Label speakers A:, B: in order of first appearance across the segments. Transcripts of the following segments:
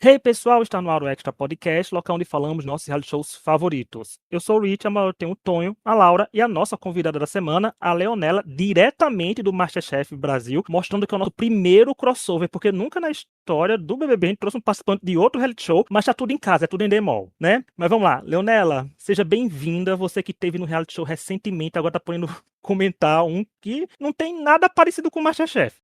A: Hey pessoal, está no ar o Extra Podcast, local onde falamos nossos reality shows favoritos. Eu sou o Rich, eu tenho o Tonho, a Laura e a nossa convidada da semana, a Leonela, diretamente do MasterChef Brasil, mostrando que é o nosso primeiro crossover, porque nunca na história do BBB a gente trouxe um participante de outro reality show, mas tá tudo em casa, é tudo em demol, né? Mas vamos lá, Leonela, seja bem-vinda, você que esteve no reality show recentemente, agora tá podendo comentar um que não tem nada parecido com o MasterChef.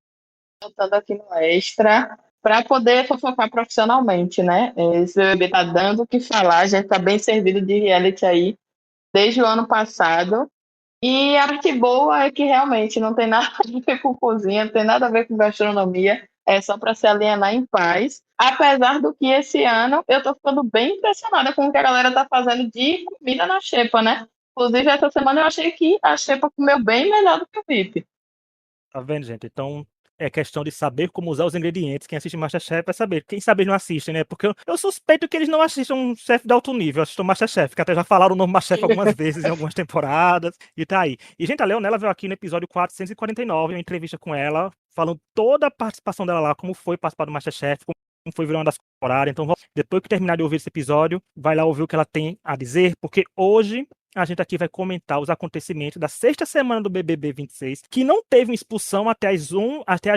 B: Voltando aqui no Extra, para poder fofocar profissionalmente, né? Esse BBB tá dando o que falar, a gente tá bem servido de reality aí desde o ano passado. E a parte boa é que realmente não tem nada a ver com cozinha, não tem nada a ver com gastronomia, é só para se alienar em paz. Apesar do que esse ano eu tô ficando bem impressionada com o que a galera tá fazendo de comida na xepa, né? Inclusive, essa semana eu achei que a xepa comeu bem melhor do que o VIP.
A: Tá vendo, gente? Então é questão de saber como usar os ingredientes. Quem assiste MasterChef vai saber. Quem sabe eles não assistem, né? Porque eu suspeito que eles não assistam um chefe de alto nível, assistam MasterChef, que até já falaram o nome MasterChef algumas vezes em algumas temporadas. E tá aí. E, gente, a Leonela veio aqui no episódio 449, uma entrevista com ela, falando toda a participação dela lá, como foi participar do MasterChef, como foi virando das temporadas. Então, depois que terminar de ouvir esse episódio, vai lá ouvir o que ela tem a dizer, porque hoje a gente aqui vai comentar os acontecimentos da sexta semana do BBB 26, que não teve uma expulsão até as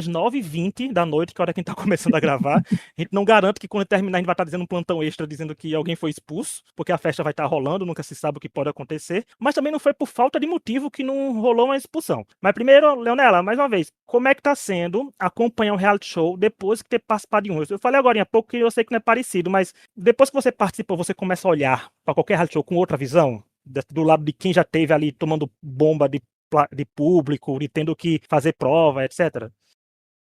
A: 9h20 da noite, que é a hora que a gente tá começando a gravar. A gente não garante que quando terminar a gente vai estar dizendo um plantão extra, dizendo que alguém foi expulso, porque a festa vai estar rolando, nunca se sabe o que pode acontecer. Mas também não foi por falta de motivo que não rolou uma expulsão. Mas primeiro, Leonela, mais uma vez, como é que tá sendo acompanhar um reality show depois de ter participado de um? Eu falei agora há pouco que eu sei que não é parecido, mas depois que você participou, você começa a olhar para qualquer reality show com outra visão? Do lado de quem já teve ali tomando bomba de público, e tendo que fazer prova, etc.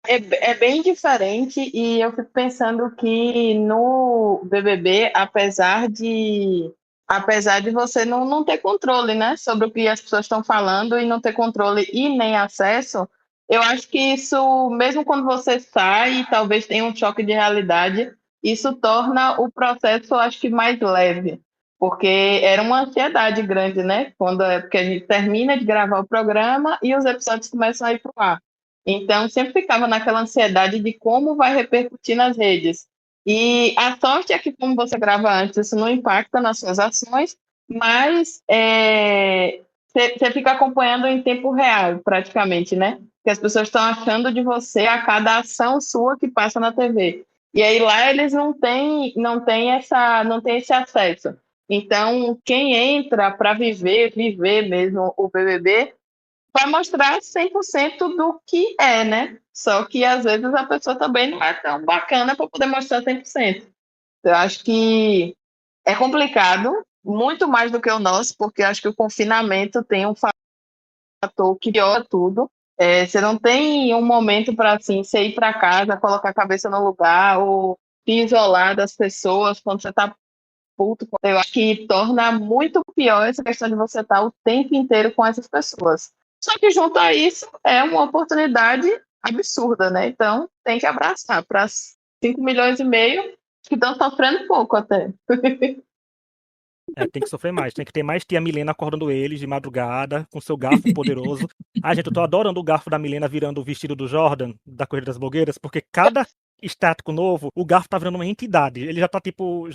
B: É bem diferente e eu fico pensando que no BBB, apesar de você não ter controle, né, sobre o que as pessoas estão falando e não ter controle e nem acesso, eu acho que isso, mesmo quando você sai e talvez tenha um choque de realidade, isso torna o processo, eu acho que mais leve, porque era uma ansiedade grande, né, quando é porque a gente termina de gravar o programa e os episódios começam a ir pro ar. Então, sempre ficava naquela ansiedade de como vai repercutir nas redes. E a sorte é que, como você grava antes, isso não impacta nas suas ações, mas você fica acompanhando em tempo real, praticamente, né? Que as pessoas estão achando de você a cada ação sua que passa na TV. E aí lá eles não têm esse acesso. Então, quem entra para viver mesmo o BBB vai mostrar 100% do que é, né? Só que às vezes a pessoa também não é tão bacana para poder mostrar 100%. Eu acho que é complicado, muito mais do que o nosso, porque eu acho que o confinamento tem um fator que piora tudo. Você não tem um momento para assim, você ir para casa, colocar a cabeça no lugar ou se isolar das pessoas quando você está puto. Eu acho que torna muito pior essa questão de você estar o tempo inteiro com essas pessoas. Só que junto a isso é uma oportunidade absurda, né? Então tem que abraçar para 5,5 milhões que estão sofrendo pouco até.
A: É, tem que sofrer mais, tem que ter mais tia Milena acordando eles de madrugada, com seu garfo poderoso. Ah, gente, eu tô adorando o garfo da Milena virando o vestido do Jordan, da Corrida das Blogueiras, porque cada estático novo, o garfo tá virando uma entidade. Ele já tá tipo.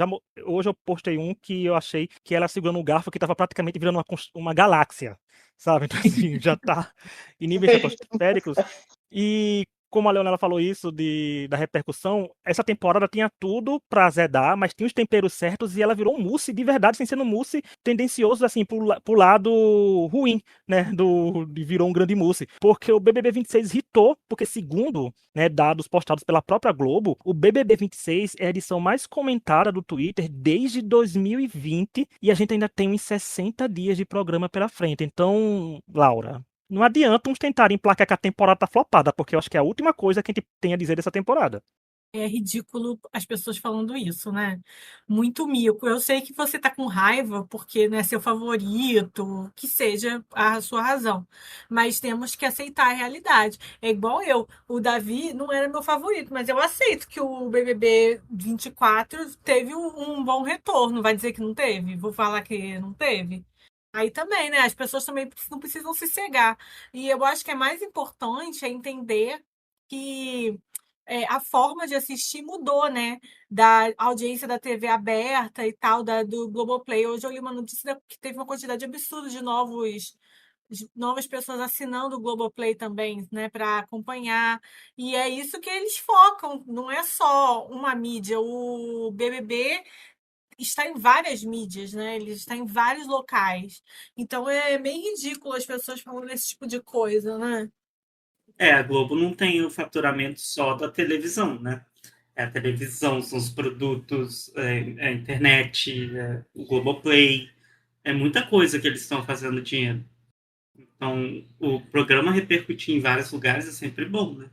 A: Hoje eu postei um que eu achei que ela segurando um garfo que tava praticamente virando uma galáxia, sabe? Então, assim, já tá em níveis estratosféricos. E como a Leonela falou isso da repercussão, essa temporada tinha tudo pra azedar, mas tinha os temperos certos e ela virou um mousse de verdade, sem ser um mousse tendencioso, assim, pro lado ruim, né? Virou um grande mousse. Porque o BBB 26 irritou, porque segundo, né, dados postados pela própria Globo, o BBB 26 é a edição mais comentada do Twitter desde 2020 e a gente ainda tem uns 60 dias de programa pela frente. Então, Laura, não adianta uns tentarem emplacar que a temporada tá flopada, porque eu acho que é a última coisa que a gente tem a dizer dessa temporada.
C: É ridículo as pessoas falando isso, né? Muito mico. Eu sei que você tá com raiva porque não é seu favorito, que seja a sua razão. Mas temos que aceitar a realidade. É igual eu. O Davi não era meu favorito, mas eu aceito que o BBB 24 teve um bom retorno. Vai dizer que não teve? Vou falar que não teve? Aí também, né? As pessoas também não precisam se cegar. E eu acho que é mais importante é entender que a forma de assistir mudou, né? Da audiência da TV aberta e tal, do Globoplay. Hoje eu li uma notícia que teve uma quantidade absurda de novas pessoas assinando o Globoplay também, né, para acompanhar. E é isso que eles focam, não é só uma mídia. O BBB está em várias mídias, né? Ele está em vários locais. Então é bem ridículo as pessoas falando esse tipo de coisa, né?
D: A Globo não tem o faturamento só da televisão, né? É a televisão, são os produtos, a internet, o Globoplay. É muita coisa que eles estão fazendo dinheiro. Então, o programa repercutir em vários lugares é sempre bom, né?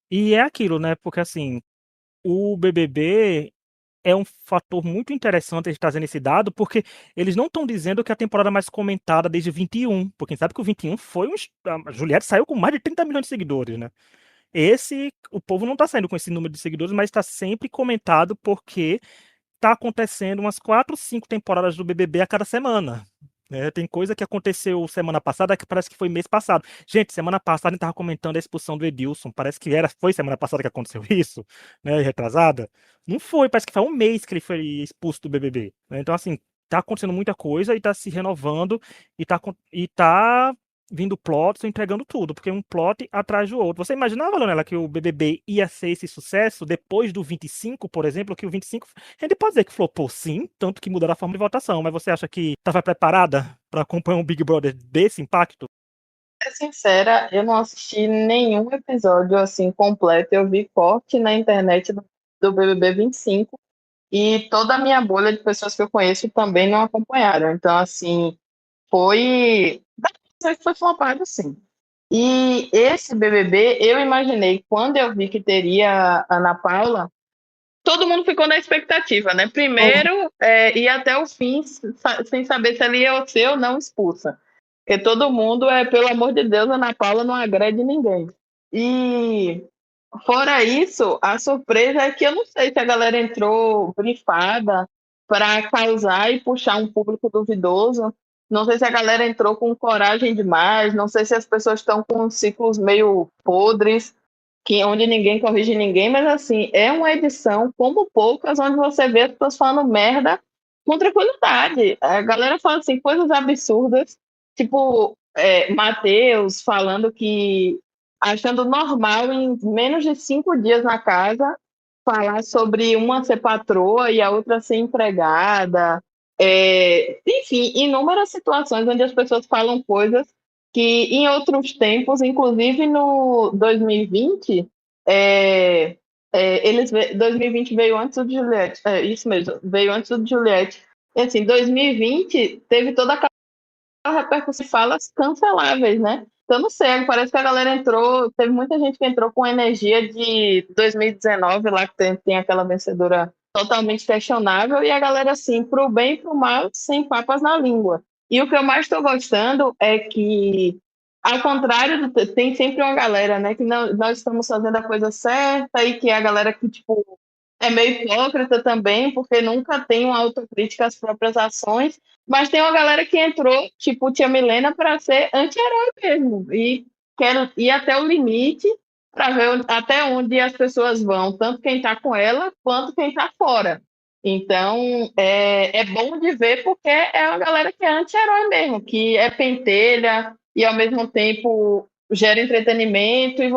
A: E é aquilo, né? Porque assim, o BBB é um fator muito interessante eles trazendo esse dado, porque eles não estão dizendo que é a temporada mais comentada desde 21, porque a gente sabe que o 21 foi um. A Juliette saiu com mais de 30 milhões de seguidores, né? O povo não tá saindo com esse número de seguidores, mas está sempre comentado porque tá acontecendo umas 4, 5 temporadas do BBB a cada semana. Né? Tem coisa que aconteceu semana passada que parece que foi mês passado. Gente, semana passada a gente tava comentando a expulsão do Edilson. Parece que foi semana passada que aconteceu isso, né? Retrasada. Não foi, parece que foi um mês que ele foi expulso do BBB. Né? Então, assim, tá acontecendo muita coisa e tá se renovando e tá vindo plots, estão entregando tudo, porque um plot atrás do outro. Você imaginava, Leonela, que o BBB ia ser esse sucesso depois do 25, por exemplo, que o 25, a gente pode dizer que flopou sim, tanto que mudaram a forma de votação, mas você acha que estava preparada para acompanhar um Big Brother desse impacto?
B: Ser sincera, eu não assisti nenhum episódio assim completo. Eu vi corte na internet do BBB 25 e toda a minha bolha de pessoas que eu conheço também não acompanharam. Então, assim, foi. Foi flopado, sim. E esse BBB, eu imaginei, quando eu vi que teria Ana Paula, todo mundo ficou na expectativa, né? Primeiro, ir até o fim, sem saber se ela ia ser ou não expulsa. Porque todo mundo pelo amor de Deus, Ana Paula não agrede ninguém. E fora isso, a surpresa é que eu não sei se a galera entrou brifada para causar e puxar um público duvidoso. Não sei se a galera entrou com coragem demais. Não sei se as pessoas estão com ciclos meio podres, onde ninguém corrige ninguém. Mas, assim, é uma edição como poucas, onde você vê as pessoas falando merda com tranquilidade. A galera fala assim, coisas absurdas, tipo Matheus falando que achando normal, em menos de 5 dias na casa, falar sobre uma ser patroa e a outra ser empregada. Enfim, inúmeras situações onde as pessoas falam coisas que em outros tempos, inclusive no 2020, 2020 veio antes do Juliette, isso mesmo, veio antes do Juliette. E, assim, 2020 teve toda aquela repercussão de falas canceláveis, né? Então, não sei, parece que a galera entrou, teve muita gente que entrou com energia de 2019, lá que tem aquela vencedora totalmente questionável, e a galera, assim, pro bem e pro mal, sem papas na língua. E o que eu mais estou gostando é que, ao contrário, tem sempre uma galera, né, que nós estamos fazendo a coisa certa e que é a galera que, tipo, é meio hipócrita também, porque nunca tem uma autocrítica às próprias ações, mas tem uma galera que entrou, tipo Tia Milena, para ser anti-herói mesmo. E quer ir até o limite para ver até onde as pessoas vão, tanto quem está com ela quanto quem está fora. Então, é bom de ver porque é uma galera que é anti-herói mesmo, que é pentelha e ao mesmo tempo gera entretenimento e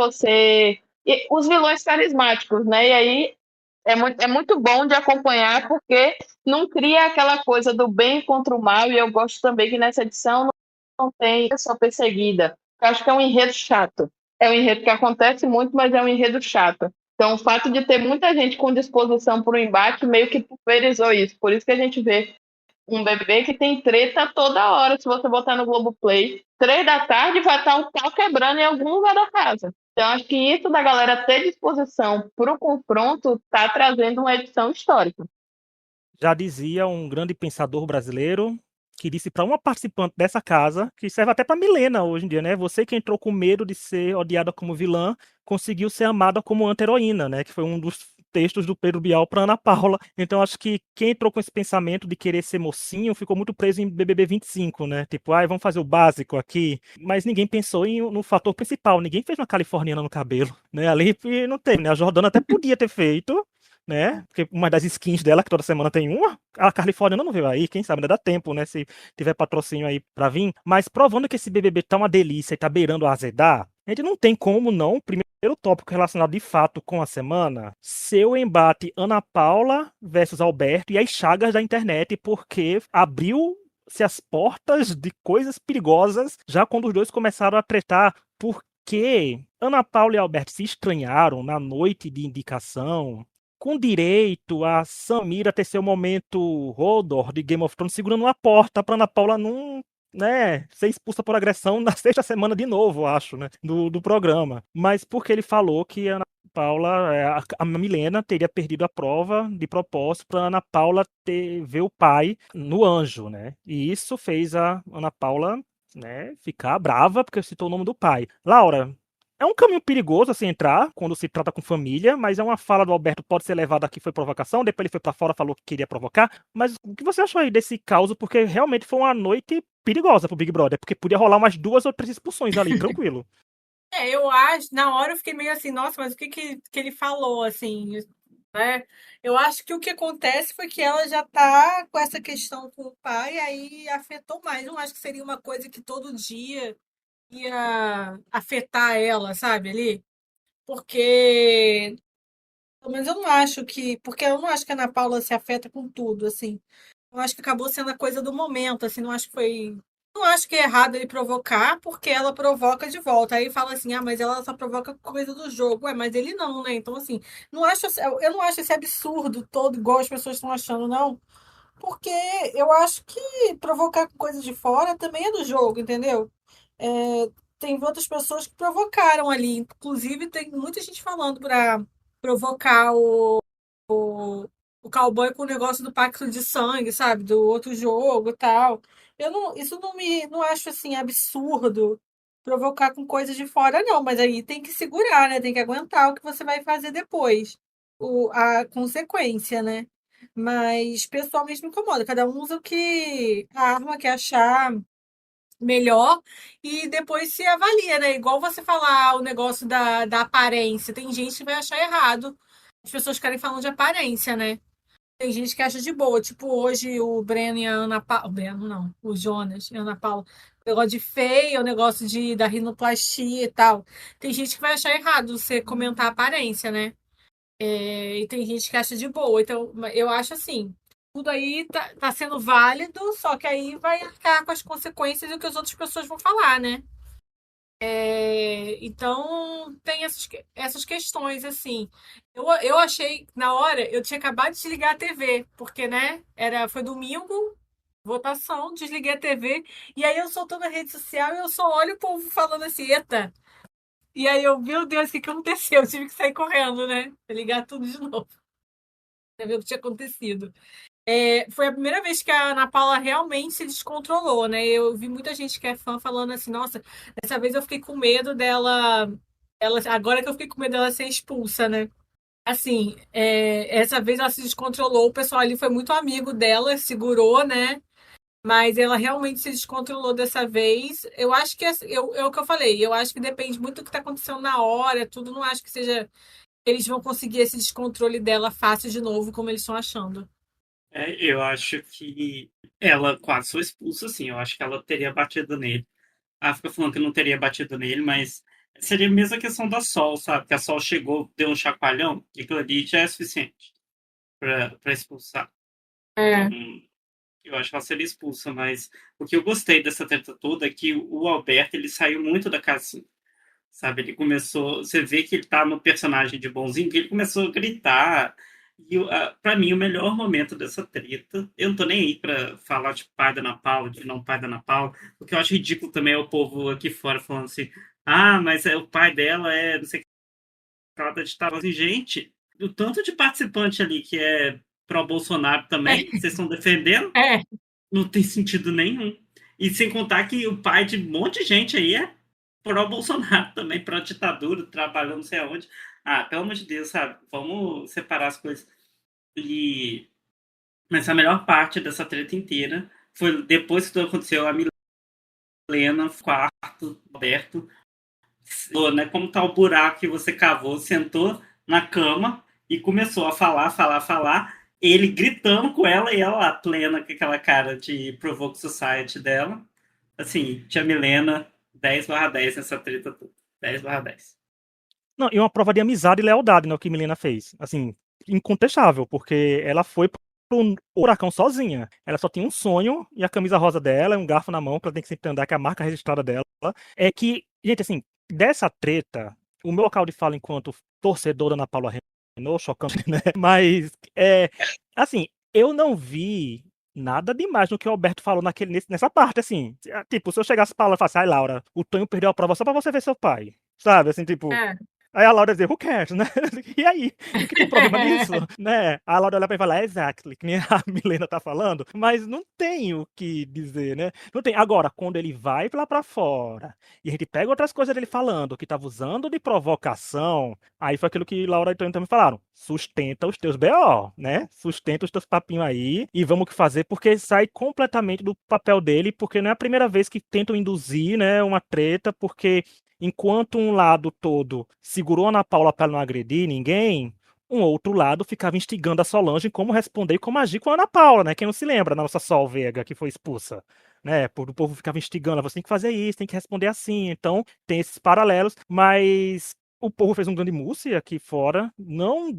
B: os vilões carismáticos, né? E aí é muito bom de acompanhar porque não cria aquela coisa do bem contra o mal, e eu gosto também que nessa edição não tem pessoa perseguida. Eu acho que é um enredo chato. É um enredo que acontece muito, mas é um enredo chato. Então, o fato de ter muita gente com disposição para o embate meio que pulverizou isso. Por isso que a gente vê um BBB que tem treta toda hora. Se você botar no Globoplay, 3 da tarde vai estar o pau quebrando em algum lugar da casa. Então, acho que isso da galera ter disposição para o confronto está trazendo uma edição histórica.
A: Já dizia um grande pensador brasileiro que disse para uma participante dessa casa, que serve até para Milena hoje em dia, né? Você que entrou com medo de ser odiada como vilã, conseguiu ser amada como anti-heroína, né? Que foi um dos textos do Pedro Bial para Ana Paula. Então acho que quem entrou com esse pensamento de querer ser mocinho ficou muito preso em BBB 25, né? Tipo, vamos fazer o básico aqui. Mas ninguém pensou no fator principal. Ninguém fez uma californiana no cabelo, né? Ali não teve, né? A Jordana até podia ter feito, né? Porque uma das skins dela, que toda semana tem uma, a Californiana não veio aí, quem sabe, né? Dá tempo, né? Se tiver patrocínio aí pra vir. Mas provando que esse BBB tá uma delícia e tá beirando a azedar, a gente não tem como não, primeiro tópico relacionado de fato com a semana, ser o embate Ana Paula versus Alberto e as chagas da internet, porque abriu-se as portas de coisas perigosas já quando os dois começaram a tretar, porque Ana Paula e Alberto se estranharam na noite de indicação, com direito a Samira ter seu momento Hodor de Game of Thrones segurando a porta para Ana Paula não, né, ser expulsa por agressão na sexta semana de novo, acho, né, do programa. Mas porque ele falou que a Ana Paula, a Milena teria perdido a prova de propósito para Ana Paula ver o pai no anjo, né? E isso fez a Ana Paula, né, ficar brava porque citou o nome do pai. Laura, é um caminho perigoso assim entrar quando se trata com família, mas é uma fala do Alberto pode ser levada aqui foi provocação, depois ele foi pra fora, falou que queria provocar. Mas o que você achou aí desse caos? Porque realmente foi uma noite perigosa pro Big Brother, porque podia rolar umas 2 ou 3 expulsões ali, tranquilo.
C: Eu acho, na hora eu fiquei meio assim, nossa, mas o que ele falou, assim, né? Eu acho que o que acontece foi que ela já tá com essa questão com o pai, aí afetou mais. Não acho que seria uma coisa que todo dia ia afetar ela, sabe, ali? Porque, pelo menos eu não acho que, porque eu não acho que a Ana Paula se afeta com tudo, assim. Eu acho que acabou sendo a coisa do momento, assim, não acho que foi. Não acho que é errado ele provocar, porque ela provoca de volta. Aí fala assim, mas ela só provoca coisa do jogo. Ué, mas ele não, né? Então, assim, eu não acho esse absurdo todo, igual as pessoas estão achando, não. Porque eu acho que provocar coisa de fora também é do jogo, entendeu? É, tem outras pessoas que provocaram ali. Inclusive, tem muita gente falando para provocar o cowboy com o negócio do pacto de sangue, sabe? Do outro jogo e tal. Eu não, isso não acho assim absurdo provocar com coisas de fora, não, mas aí tem que segurar, né? Tem que aguentar o que você vai fazer depois, a consequência, né? Mas pessoalmente me incomoda. Cada um usa a arma que achar melhor e depois se avalia, né? Igual você falar o negócio da aparência. Tem gente que vai achar errado. As pessoas querem falar de aparência, né? Tem gente que acha de boa. Tipo, hoje o Breno e a Ana Paula. O Breno não, o Jonas e a Ana Paula. O negócio de feio, o negócio da rinoplastia e tal. Tem gente que vai achar errado você comentar a aparência, né? E tem gente que acha de boa. Então, eu acho assim. Tudo aí tá sendo válido, só que aí vai arcar com as consequências do que as outras pessoas vão falar, né? Então, tem essas questões, assim. Eu achei, na hora, eu tinha acabado de desligar a TV, porque, né, foi domingo, votação, desliguei a TV, e aí eu soltando a rede social e eu só olho o povo falando assim, eita. E aí eu, meu Deus, o que aconteceu? Eu tive que sair correndo, né? Ligar tudo de novo, pra ver o que tinha acontecido. Foi a primeira vez que a Ana Paula realmente se descontrolou, né? Eu vi muita gente que é fã falando assim, nossa, dessa vez eu fiquei com medo agora que eu fiquei com medo dela ser expulsa, né? Assim, essa vez ela se descontrolou, o pessoal ali foi muito amigo dela, segurou, né? Mas ela realmente se descontrolou dessa vez. Eu acho que é o que eu falei, eu acho que depende muito do que está acontecendo na hora, tudo. Não acho que seja. Eles vão conseguir esse descontrole dela fácil de novo, como eles estão achando.
D: Eu acho que ela quase foi expulsa, assim. Eu acho que ela teria batido nele. A fica falando que não teria batido nele, mas seria a mesma questão da Sol, sabe? Que a Sol chegou, deu um chacoalhão, e aquilo ali já é suficiente para expulsar. Então,
C: É.
D: eu acho que ela seria expulsa, mas o que eu gostei dessa treta toda é que o Alberto, ele saiu muito da casinha, sabe? Ele começou, você vê que ele tá no personagem de bonzinho, que ele começou a gritar, e pra mim o melhor momento dessa treta, eu não tô nem aí pra falar de pai da Ana Paula, de não pai da Ana Paula, o que eu acho ridículo também é o povo aqui fora falando assim, mas o pai dela não sei o que, ela tá ditadura. Assim, gente, o tanto de participante ali que é pró-Bolsonaro também, vocês estão defendendo,
C: É.
D: não tem sentido nenhum. E sem contar que o pai de um monte de gente aí é pró-Bolsonaro também, pró-ditadura, trabalhando não sei aonde. pelo amor de Deus, sabe? Vamos separar as coisas. Mas a melhor parte dessa treta inteira foi depois que tudo aconteceu, a Milena, quarto aberto, né, como tá o buraco que você cavou, sentou na cama e começou a falar, ele gritando com ela e ela lá, plena, com aquela cara de Provoke Society dela. Assim, tia Milena, 10/10 nessa treta toda. 10/10.
A: Não, e uma prova de amizade e lealdade, né, o que Milena fez. Assim, incontestável, porque ela foi pro Huracão sozinha. Ela só tinha um sonho e a camisa rosa dela, um garfo na mão, que ela tem que sempre andar, que é a marca registrada dela. É que, gente, assim, dessa treta, o meu local de fala enquanto torcedor da Ana Paula Renault, chocante, né? Mas, assim, eu não vi nada demais no que o Alberto falou nessa parte, assim. Tipo, se eu chegasse pra ela e falasse, ai, Laura, o Tonho perdeu a prova só pra você ver seu pai. Sabe, assim, tipo...
C: É.
A: Aí a Laura dizer, who cares, né? E aí? O que tem problema nisso? Né? A Laura olha pra ele e fala, exactly, que nem a Milena tá falando, mas não tem o que dizer, né? Não tem. Agora, quando ele vai lá pra fora e a gente pega outras coisas dele falando, que tava usando de provocação, aí foi aquilo que Laura e Tony também falaram. Sustenta os teus BO, né? Sustenta os teus papinhos aí e vamos o que fazer, porque sai completamente do papel dele, porque não é a primeira vez que tentam induzir, né, uma treta, porque enquanto um lado todo segurou a Ana Paula para não agredir ninguém, um outro lado ficava instigando a Solange em como responder e como agir com a Ana Paula, né? Quem não se lembra da nossa Sol Vega, que foi expulsa, né? O povo ficava instigando, você tem que fazer isso, tem que responder assim. Então, tem esses paralelos, mas o povo fez um grande mousse aqui fora. Não,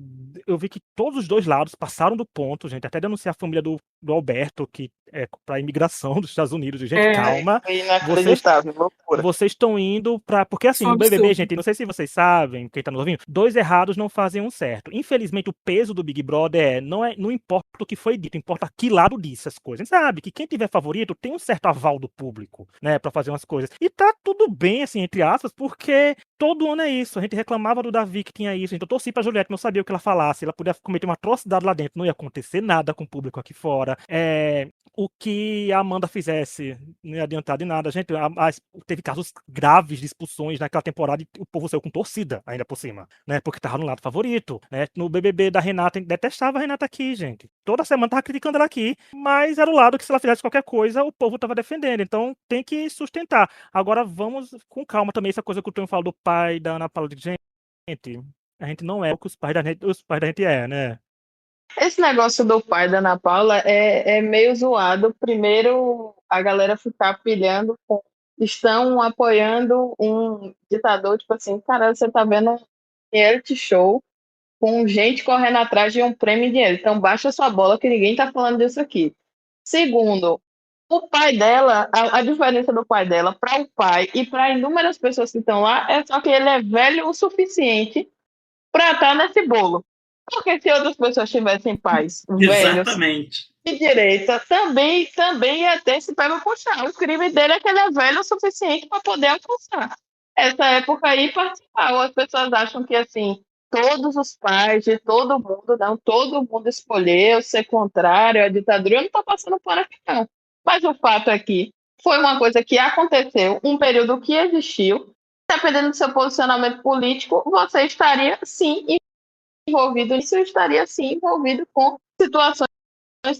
A: eu vi que todos os dois lados passaram do ponto, gente. Até denunciar a família do Alberto, que é para a imigração dos Estados Unidos. Gente, calma.
B: Foi inacreditável, loucura.
A: Vocês estão indo pra. Porque assim,
C: Foi um
A: no BBB,
C: absurdo.
A: gente, não sei se vocês sabem, quem tá nos ouvindo, 2 errados não fazem um certo. Infelizmente, o peso do Big Brother não importa o que foi dito, importa que lado disse as coisas. A gente sabe que quem tiver favorito tem um certo aval do público, né, pra fazer umas coisas. E tá tudo bem, assim, entre aspas, porque todo ano é isso. A gente reclamava do Davi que tinha isso. Então eu torci pra Juliette, não sabia o que ela falasse. Ela podia cometer uma atrocidade lá dentro, não ia acontecer nada com o público aqui fora. O que a Amanda fizesse não ia adiantar de nada. Gente, teve casos graves de expulsões naquela temporada e o povo saiu com torcida, ainda por cima, né? Porque tava no lado favorito, né? No BBB da Renata, detestava a Renata aqui, gente. Toda semana tava criticando ela aqui, mas era o lado que se ela fizesse qualquer coisa, o povo tava defendendo. Então tem que sustentar. Agora vamos com calma também, essa coisa que o Tonho falou do pai da Ana Paula de gente. A gente não é o que os pais da gente é, né?
B: Esse negócio do pai da Ana Paula é meio zoado. Primeiro, a galera ficar pilhando, estão apoiando um ditador, tipo assim, cara, você tá vendo um reality show com gente correndo atrás de um prêmio em dinheiro. Então baixa sua bola que ninguém tá falando disso aqui. Segundo, o pai dela, a diferença do pai dela para o pai e para inúmeras pessoas que estão lá é só que ele é velho o suficiente para estar nesse bolo. Porque se outras pessoas tivessem pais velhos
D: Exatamente.
B: de direita, também ia ter esse pega puxar. O crime dele é que ele é velho o suficiente para poder alcançar essa época aí e participar. As pessoas acham que assim, todos os pais de todo mundo, não, todo mundo escolheu ser contrário à ditadura. Eu não estou passando por aqui, não. Mas o fato é que foi uma coisa que aconteceu, um período que existiu. Dependendo do seu posicionamento político, você estaria sim envolvido nisso, eu estaria sim envolvido com situações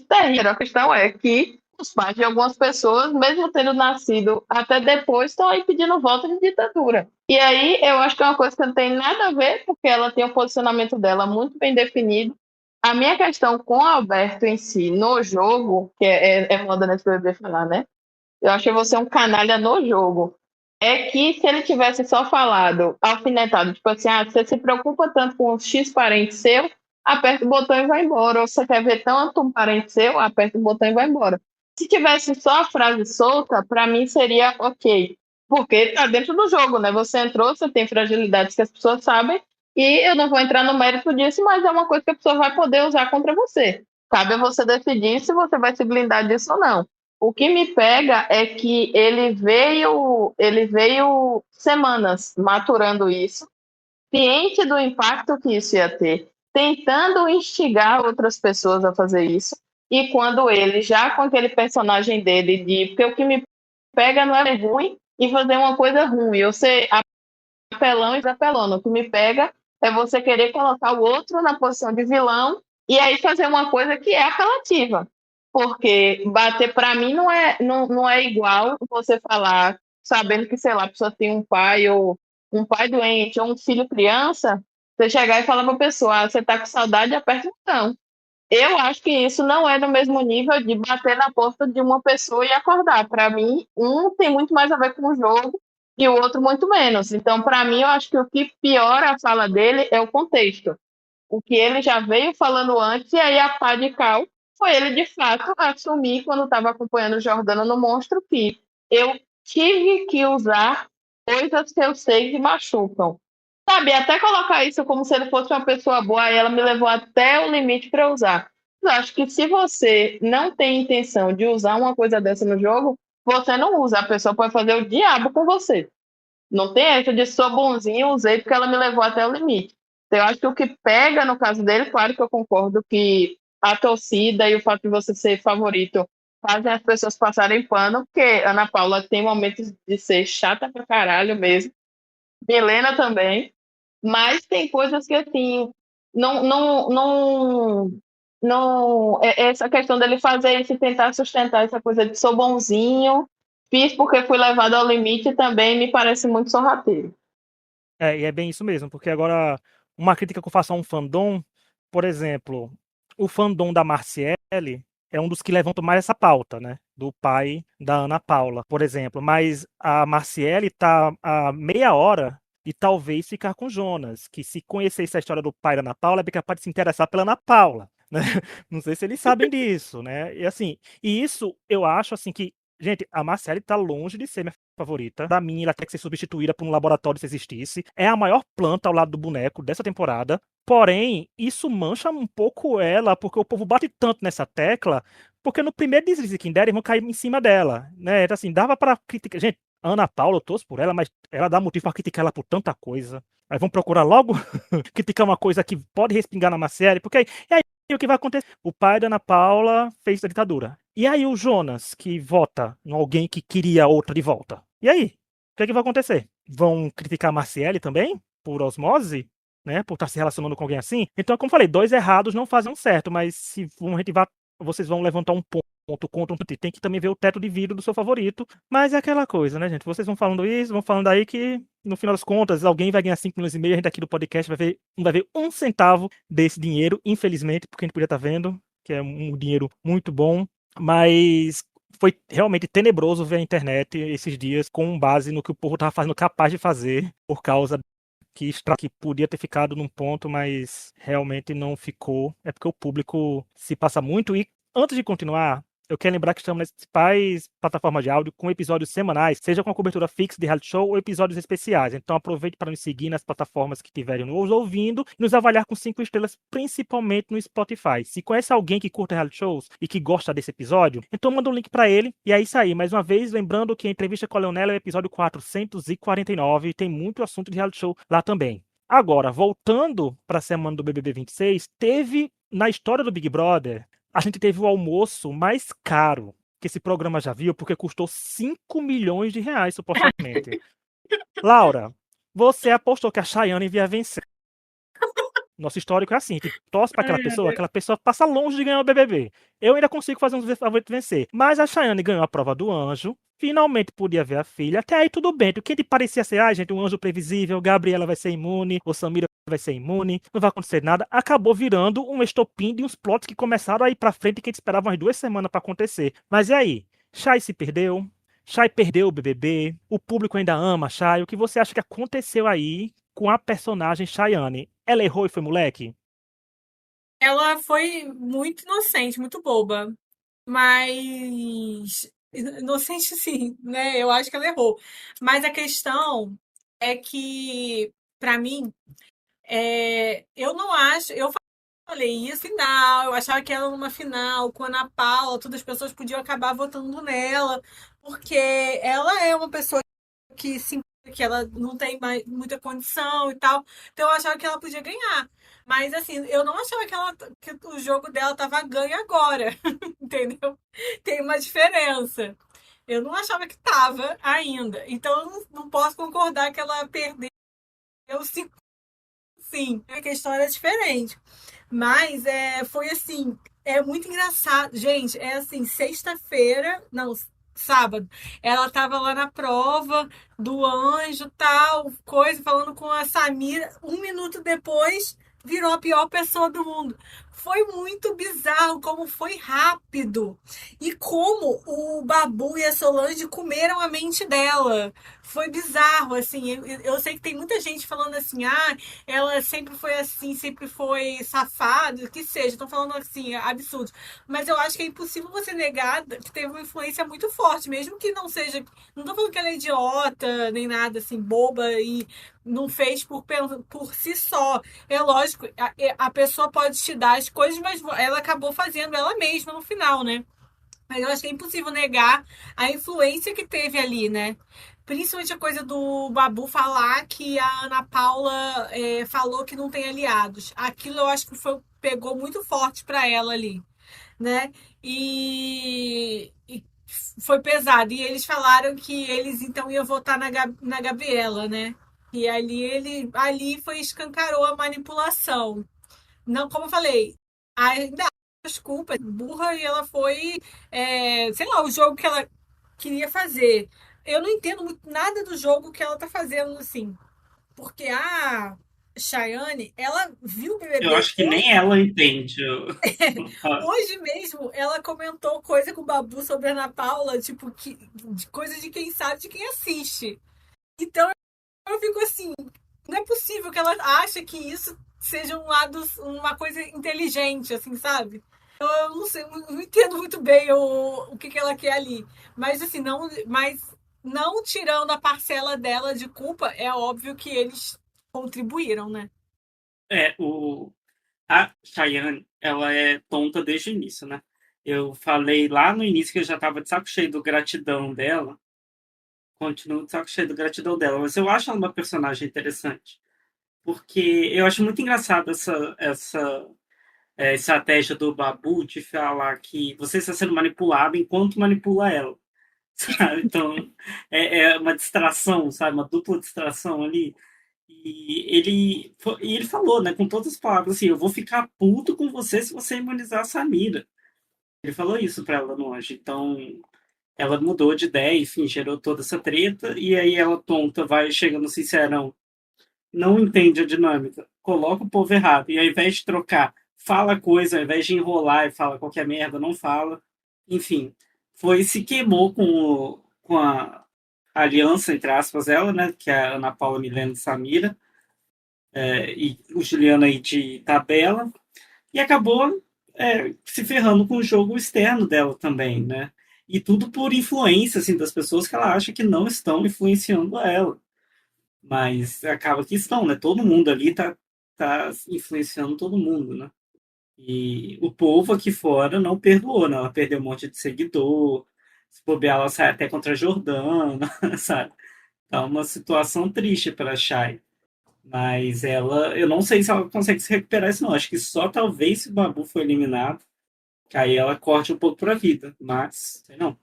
B: terríveis. A questão é que os pais de algumas pessoas, mesmo tendo nascido até depois, estão aí pedindo voto de ditadura. E aí eu acho que é uma coisa que não tem nada a ver, porque ela tem o posicionamento dela muito bem definido. A minha questão com o Alberto em si, no jogo, que é moda nesse BBB falar, né? Eu acho que você é um canalha no jogo. É que se ele tivesse só falado, alfinetado, tipo assim, você se preocupa tanto com o X parente seu, aperta o botão e vai embora. Ou você quer ver tanto um parente seu, aperta o botão e vai embora. Se tivesse só a frase solta, para mim seria ok. Porque tá dentro do jogo, né? Você entrou, você tem fragilidades que as pessoas sabem, e eu não vou entrar no mérito disso, mas é uma coisa que a pessoa vai poder usar contra você. Cabe a você decidir se você vai se blindar disso ou não. O que me pega é que ele veio semanas maturando isso, ciente do impacto que isso ia ter, tentando instigar outras pessoas a fazer isso, e quando ele, já com aquele personagem dele, porque o que me pega não é ruim e fazer uma coisa ruim, eu ser apelão e apelando, o que me pega É você querer colocar o outro na posição de vilão e aí fazer uma coisa que é apelativa. Porque bater para mim não é igual você falar, sabendo que, sei lá, a pessoa tem um pai ou um pai doente ou um filho criança, você chegar e falar para a pessoa, você tá com saudade, aperta o botão. Eu acho que isso não é do mesmo nível de bater na porta de uma pessoa e acordar. Para mim, um tem muito mais a ver com o jogo e o outro muito menos. Então, para mim, eu acho que o que piora a fala dele é o contexto. O que ele já veio falando antes, e aí a pá de cal foi ele, de fato, assumir, quando estava acompanhando o Jordano no Monstro, que eu tive que usar coisas que eu sei que machucam. Sabe, até colocar isso como se ele fosse uma pessoa boa, e ela me levou até o limite para usar. Eu acho que se você não tem intenção de usar uma coisa dessa no jogo, você não usa. A pessoa pode fazer o diabo com você. Não tem essa de sou bonzinho, usei porque ela me levou até o limite. Então, eu acho que o que pega no caso dele, claro que eu concordo que a torcida e o fato de você ser favorito fazem as pessoas passarem pano, porque Ana Paula tem momentos de ser chata pra caralho mesmo. Milena também. Mas tem coisas que, assim, essa questão dele fazer isso e tentar sustentar essa coisa de sou bonzinho, fiz porque fui levado ao limite também me parece muito sorrateiro.
A: E é bem isso mesmo, porque agora, uma crítica que eu faço a um fandom, por exemplo, o fandom da Marciele é um dos que levantam mais essa pauta, né? Do pai da Ana Paula, por exemplo. Mas a Marciele tá há meia hora e talvez ficar com Jonas, que se conhecesse a história do pai da Ana Paula, é bem capaz de se interessar pela Ana Paula, né? Não sei se eles sabem disso, né? E assim, e isso eu acho assim que, gente, a Marciele tá longe de ser minha favorita. Pra mim, ela tem que ser substituída por um laboratório se existisse. É a maior planta ao lado do boneco dessa temporada. Porém, isso mancha um pouco ela, porque o povo bate tanto nessa tecla, porque no primeiro deslize que der, eles vão cair em cima dela, né? Então, assim, dava pra criticar. Gente, Ana Paula, eu torço por ela, mas ela dá motivo pra criticar ela por tanta coisa. Aí vão procurar logo criticar uma coisa que pode respingar na série, porque aí o que vai acontecer? O pai da Ana Paula fez a ditadura. E aí o Jonas, que vota em alguém que queria outra de volta. E aí? O que é que vai acontecer? Vão criticar a Marciele também? Por osmose? Né? Por estar se relacionando com alguém assim? Então, como eu falei, dois errados não fazem um certo, mas se a gente vai, vocês vão levantar um ponto contra um, tem que também ver o teto de vidro do seu favorito. Mas é aquela coisa, né, gente? Vocês vão falando isso, vão falando aí que, no final das contas, alguém vai ganhar 5,5 milhões, a gente aqui do podcast não vai ver um centavo desse dinheiro, infelizmente, porque a gente podia estar vendo, que é um dinheiro muito bom. Mas foi realmente tenebroso ver a internet esses dias com base no que o povo estava fazendo capaz de fazer por causa que podia ter ficado num ponto, mas realmente não ficou. É porque o público se passa muito. E antes de continuar, eu quero lembrar que estamos nas principais plataformas de áudio com episódios semanais, seja com a cobertura fixa de reality show ou episódios especiais. Então aproveite para nos seguir nas plataformas que estiverem nos ouvindo e nos avaliar com 5 estrelas, principalmente no Spotify. Se conhece alguém que curta reality shows e que gosta desse episódio, então manda um link para ele. E é isso aí. Mais uma vez, lembrando que a entrevista com a Leonela é o episódio 449 e tem muito assunto de reality show lá também. Agora, voltando para a semana do BBB 26, teve na história do Big Brother, a gente teve o almoço mais caro que esse programa já viu, porque custou 5 milhões de reais, supostamente. Laura, você apostou que a Chayane ia vencer. Nosso histórico é assim, a gente torce pra aquela pessoa passa longe de ganhar o BBB. Eu ainda consigo fazer um favorito vencer. Mas a Chayane ganhou a prova do anjo, finalmente podia ver a filha, até aí tudo bem. O que parecia ser, gente, um anjo previsível, Gabriela vai ser imune, o Samira vai ser imune, não vai acontecer nada. Acabou virando um estopim de uns plots que começaram a ir pra frente e que a gente esperava umas 2 semanas pra acontecer. Mas e aí? Chay se perdeu? Chay perdeu o BBB? O público ainda ama a Chay? O que você acha que aconteceu aí com a personagem Chayane? Ela errou e foi moleque?
C: Ela foi muito inocente, muito boba. Mas. Inocente, sim, né? Eu acho que ela errou. Mas a questão é que, pra mim, eu não acho. Eu falei isso final, eu achava que ela numa final, com a Ana Paula, todas as pessoas podiam acabar votando nela, porque ela é uma pessoa que se que ela não tem mais muita condição e tal. Então eu achava que ela podia ganhar. Mas assim, eu não achava que o jogo dela tava ganho agora. Entendeu? Tem uma diferença. Eu não achava que tava ainda. Então eu não posso concordar que ela perdeu 5 Sim, a questão era diferente. Mas foi assim, é muito engraçado. Gente, é assim, sexta-feira, não, sábado, ela tava lá na prova do anjo, tal, coisa, falando com a Samira. 1 minuto depois, virou a pior pessoa do mundo. Foi muito bizarro como foi rápido. E como o Babu e a Solange comeram a mente dela. Foi bizarro, assim. Eu sei que tem muita gente falando assim, ela sempre foi assim, sempre foi safada, que seja. Estão falando assim, absurdo. Mas eu acho que é impossível você negar que teve uma influência muito forte, mesmo que não seja. Não tô falando que ela é idiota, nem nada assim, boba e não fez por si só. É lógico, a pessoa pode te dar as coisas, mas ela acabou fazendo ela mesma no final, né? Mas eu acho que é impossível negar a influência que teve ali, né? Principalmente a coisa do Babu falar que a Ana Paula falou que não tem aliados. Aquilo eu acho que pegou muito forte para ela ali, né? E foi pesado. E eles falaram que eles então iam votar na Gabriela, né? E ali foi escancarou a manipulação. Não, como eu falei, ainda desculpa, burra e ela foi, sei lá, o jogo que ela queria fazer. Eu não entendo nada do jogo que ela tá fazendo, assim, porque a Chayane, ela viu o
D: Eu
C: BBB
D: acho que nem ela entende.
C: hoje mesmo, ela comentou coisa com o Babu sobre a Ana Paula, tipo, coisa de quem sabe, de quem assiste. Então eu fico assim, não é possível que ela ache que isso seja uma coisa inteligente, assim, sabe? Eu não sei, não entendo muito bem o que ela quer ali. Mas assim, não tirando a parcela dela de culpa, é óbvio que eles contribuíram, né?
D: É, a Chayane, ela é tonta desde o início, né? Eu falei lá no início que eu já tava de saco cheio do gratidão dela. Continuo de saco cheio do gratidão dela. Mas eu acho ela uma personagem interessante. Porque eu acho muito engraçado essa estratégia do Babu de falar que você está sendo manipulado enquanto manipula ela. Sabe? Então, é uma distração, sabe? Uma dupla distração ali. E ele falou, né, com todas as palavras, assim, eu vou ficar puto com você se você imunizar a Samira. Ele falou isso pra ela no anjo. Então, ela mudou de ideia, enfim, gerou toda essa treta. E aí ela, tonta, vai chegando no Sincerão, não entende a dinâmica, coloca o povo errado. E ao invés de trocar, fala coisa, ao invés de enrolar e fala qualquer merda, não fala. Enfim, se queimou com a aliança, entre aspas, ela, né, que é a Ana Paula Milena e Samira, e o Juliano aí de tabela, e acabou se ferrando com o jogo externo dela também, né? E tudo por influência, assim, das pessoas que ela acha que não estão influenciando ela. Mas acaba que estão, né? Todo mundo ali tá influenciando todo mundo, né? E o povo aqui fora não perdoou, né? Ela perdeu um monte de seguidor, se bobear, ela sai até contra a Jordana, sabe? Tá uma situação triste para a Chay. Mas eu não sei se ela consegue se recuperar isso, não. Acho que só talvez se o Babu for eliminado, que aí ela corte um pouco pra vida. Mas, sei não.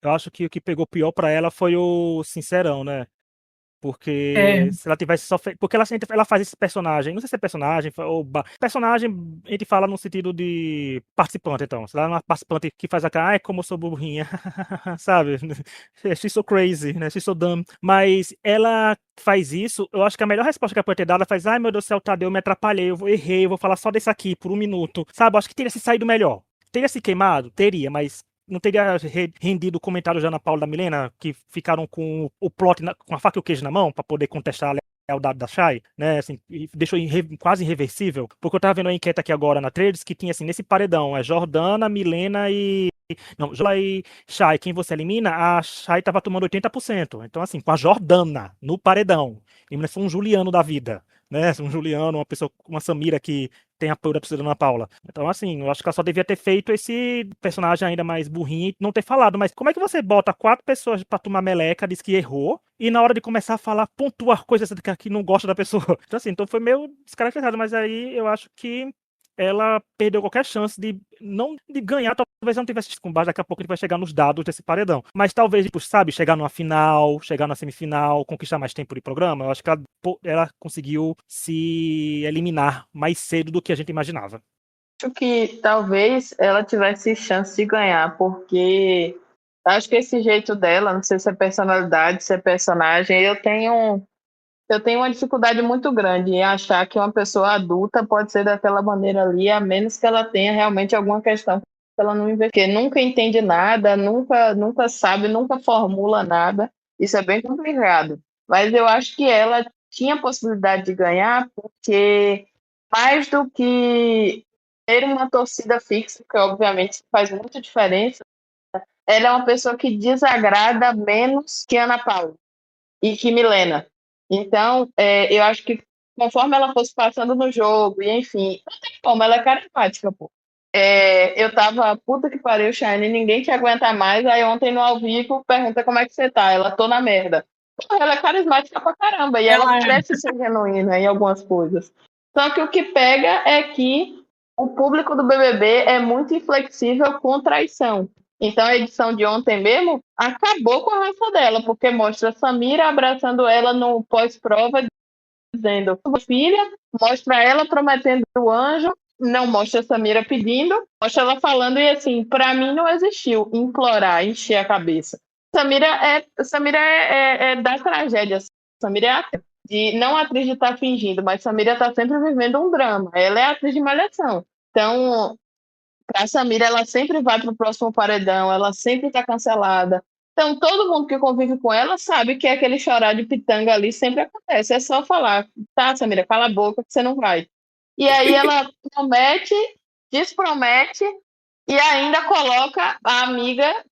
A: Eu acho que o que pegou pior pra ela foi o Sincerão, né?
C: É.
A: Porque se ela tivesse só feito. Porque ela faz esse personagem. Não sei se é personagem ou. Personagem, a gente fala no sentido de participante, então. Se ela é uma participante que faz a cara, ai, como eu sou burrinha. Sabe? She's so crazy, né? She's so dumb. Mas ela faz isso. Eu acho que a melhor resposta que ela pode ter dado, ela faz, ai, meu Deus do céu, Tadeu, eu me atrapalhei, errei, eu vou falar só desse aqui por 1 minuto. Sabe? Eu acho que teria se saído melhor. Teria se queimado? Teria, mas não teria rendido o comentário de Ana Paula e da Milena, que ficaram com o plot, com a faca e o queijo na mão, para poder contestar a lealdade da Chay, né? Assim, e deixou quase irreversível. Porque eu tava vendo a enquete aqui agora na Trades que tinha assim, nesse paredão, Jordana, Milena e. Não, Jordana e Chay, quem você elimina, a Chay tava tomando 80%. Então, assim, com a Jordana no paredão. E foi um Juliano da vida, né? Um Juliano, uma pessoa, uma Samira que tem apoio da torcida da Ana Paula. Então, assim, eu acho que ela só devia ter feito esse personagem ainda mais burrinho e não ter falado. Mas como é que você bota 4 pessoas pra tomar meleca, diz que errou, e na hora de começar a falar, pontuar coisas que não gosta da pessoa? Então, assim, foi meio descaracterizado, mas aí eu acho que ela perdeu qualquer chance de não de ganhar, talvez não tivesse com base, daqui a pouco ele vai chegar nos dados desse paredão. Mas talvez, tipo, sabe, chegar numa final, chegar na semifinal, conquistar mais tempo de programa, eu acho que ela conseguiu se eliminar mais cedo do que a gente imaginava.
B: Acho que talvez ela tivesse chance de ganhar, porque acho que esse jeito dela, não sei se é personalidade, se é personagem, eu tenho uma dificuldade muito grande em achar que uma pessoa adulta pode ser daquela maneira ali, a menos que ela tenha realmente alguma questão que ela não investigue. Porque nunca entende nada, nunca sabe, nunca formula nada. Isso é bem complicado. Mas eu acho que ela tinha possibilidade de ganhar, porque mais do que ter uma torcida fixa, que obviamente faz muita diferença, ela é uma pessoa que desagrada menos que Ana Paula e que Milena. Então, eu acho que conforme ela fosse passando no jogo, e enfim, não tem como, ela é carismática, pô. Eu tava, puta que pariu, Shine, ninguém te aguenta mais. Aí ontem no ao vivo pergunta como é que você tá. Ela, tô na merda. Pô, ela é carismática pra caramba, e ela parece ser genuína em algumas coisas. Só que o que pega é que o público do BBB é muito inflexível com traição. Então a edição de ontem mesmo acabou com a raça dela, porque mostra a Samira abraçando ela no pós-prova, dizendo filha, mostra ela prometendo o anjo, não mostra a Samira pedindo, mostra ela falando, e assim, para mim não existiu implorar, encher a cabeça. Samira é da tragédia, Samira é atriz, de não atriz de estar fingindo, mas Samira está sempre vivendo um drama, ela é atriz de Malhação. Então, para a Samira, ela sempre vai para o próximo paredão, ela sempre está cancelada. Então, todo mundo que convive com ela sabe que aquele chorar de pitanga ali sempre acontece. É só falar, tá, Samira, cala a boca que você não vai. E aí ela promete, despromete e ainda coloca a amiga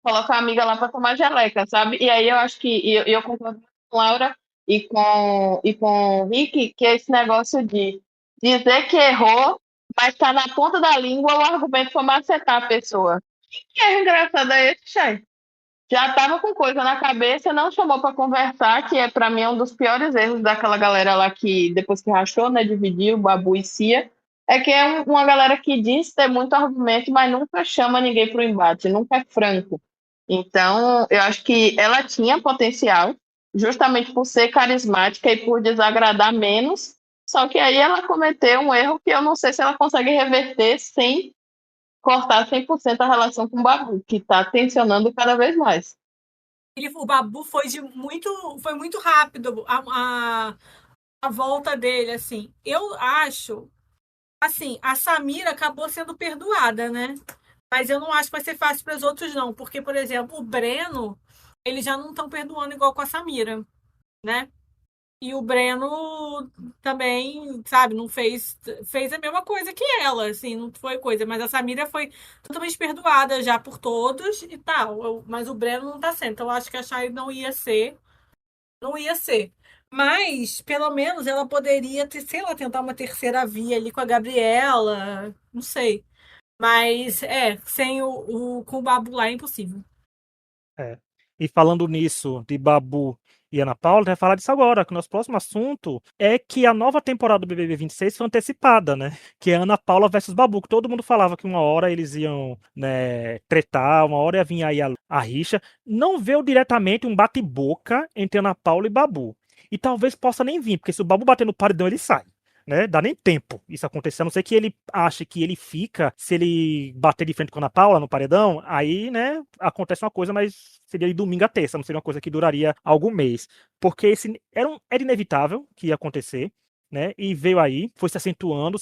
B: coloca a amiga lá para tomar geleca, sabe? E aí eu acho que eu concordo com a Laura e com o Rick, que é esse negócio de dizer que errou, mas tá na ponta da língua o argumento para macetar a pessoa. Que erro engraçado é esse, Chay? Já tava com coisa na cabeça, não chamou para conversar, que para mim é um dos piores erros daquela galera lá que depois que rachou, né, dividiu, Babu e Cia, é que é uma galera que diz ter muito argumento, mas nunca chama ninguém para o embate, nunca é franco. Então, eu acho que ela tinha potencial, justamente por ser carismática e por desagradar menos, só que aí ela cometeu um erro que eu não sei se ela consegue reverter sem cortar 100% a relação com o Babu, que está tensionando cada vez mais.
C: O Babu foi muito rápido a volta dele, assim. Eu acho, assim, a Samira acabou sendo perdoada, né? Mas eu não acho que vai ser fácil para os outros, não. Porque, por exemplo, o Breno, eles já não estão perdoando igual com a Samira, né? E o Breno também, sabe, não fez a mesma coisa que ela, assim, não foi coisa. Mas a Samira foi totalmente perdoada já por todos e tal. Mas o Breno não tá sendo. Então eu acho que a Chay não ia ser. Não ia ser. Mas, pelo menos, ela poderia ter, sei lá, tentar uma terceira via ali com a Gabriela. Não sei. Mas, sem com o Babu lá é impossível.
A: É. E falando nisso, de Babu e Ana Paula, a gente vai falar disso agora, que o nosso próximo assunto é que a nova temporada do BBB 26 foi antecipada, né? Que é Ana Paula versus Babu, que todo mundo falava que uma hora eles iam, né, tretar, uma hora ia vir aí a rixa. Não veio diretamente um bate-boca entre Ana Paula e Babu. E talvez possa nem vir, porque se o Babu bater no paredão, ele sai. Né? Dá nem tempo isso acontecer, a não ser que ele ache que ele fica, se ele bater de frente com a Ana Paula no paredão, aí, né, acontece uma coisa, mas seria de domingo a terça, não seria uma coisa que duraria algum mês, porque era inevitável que ia acontecer, né, e veio aí, foi se acentuando,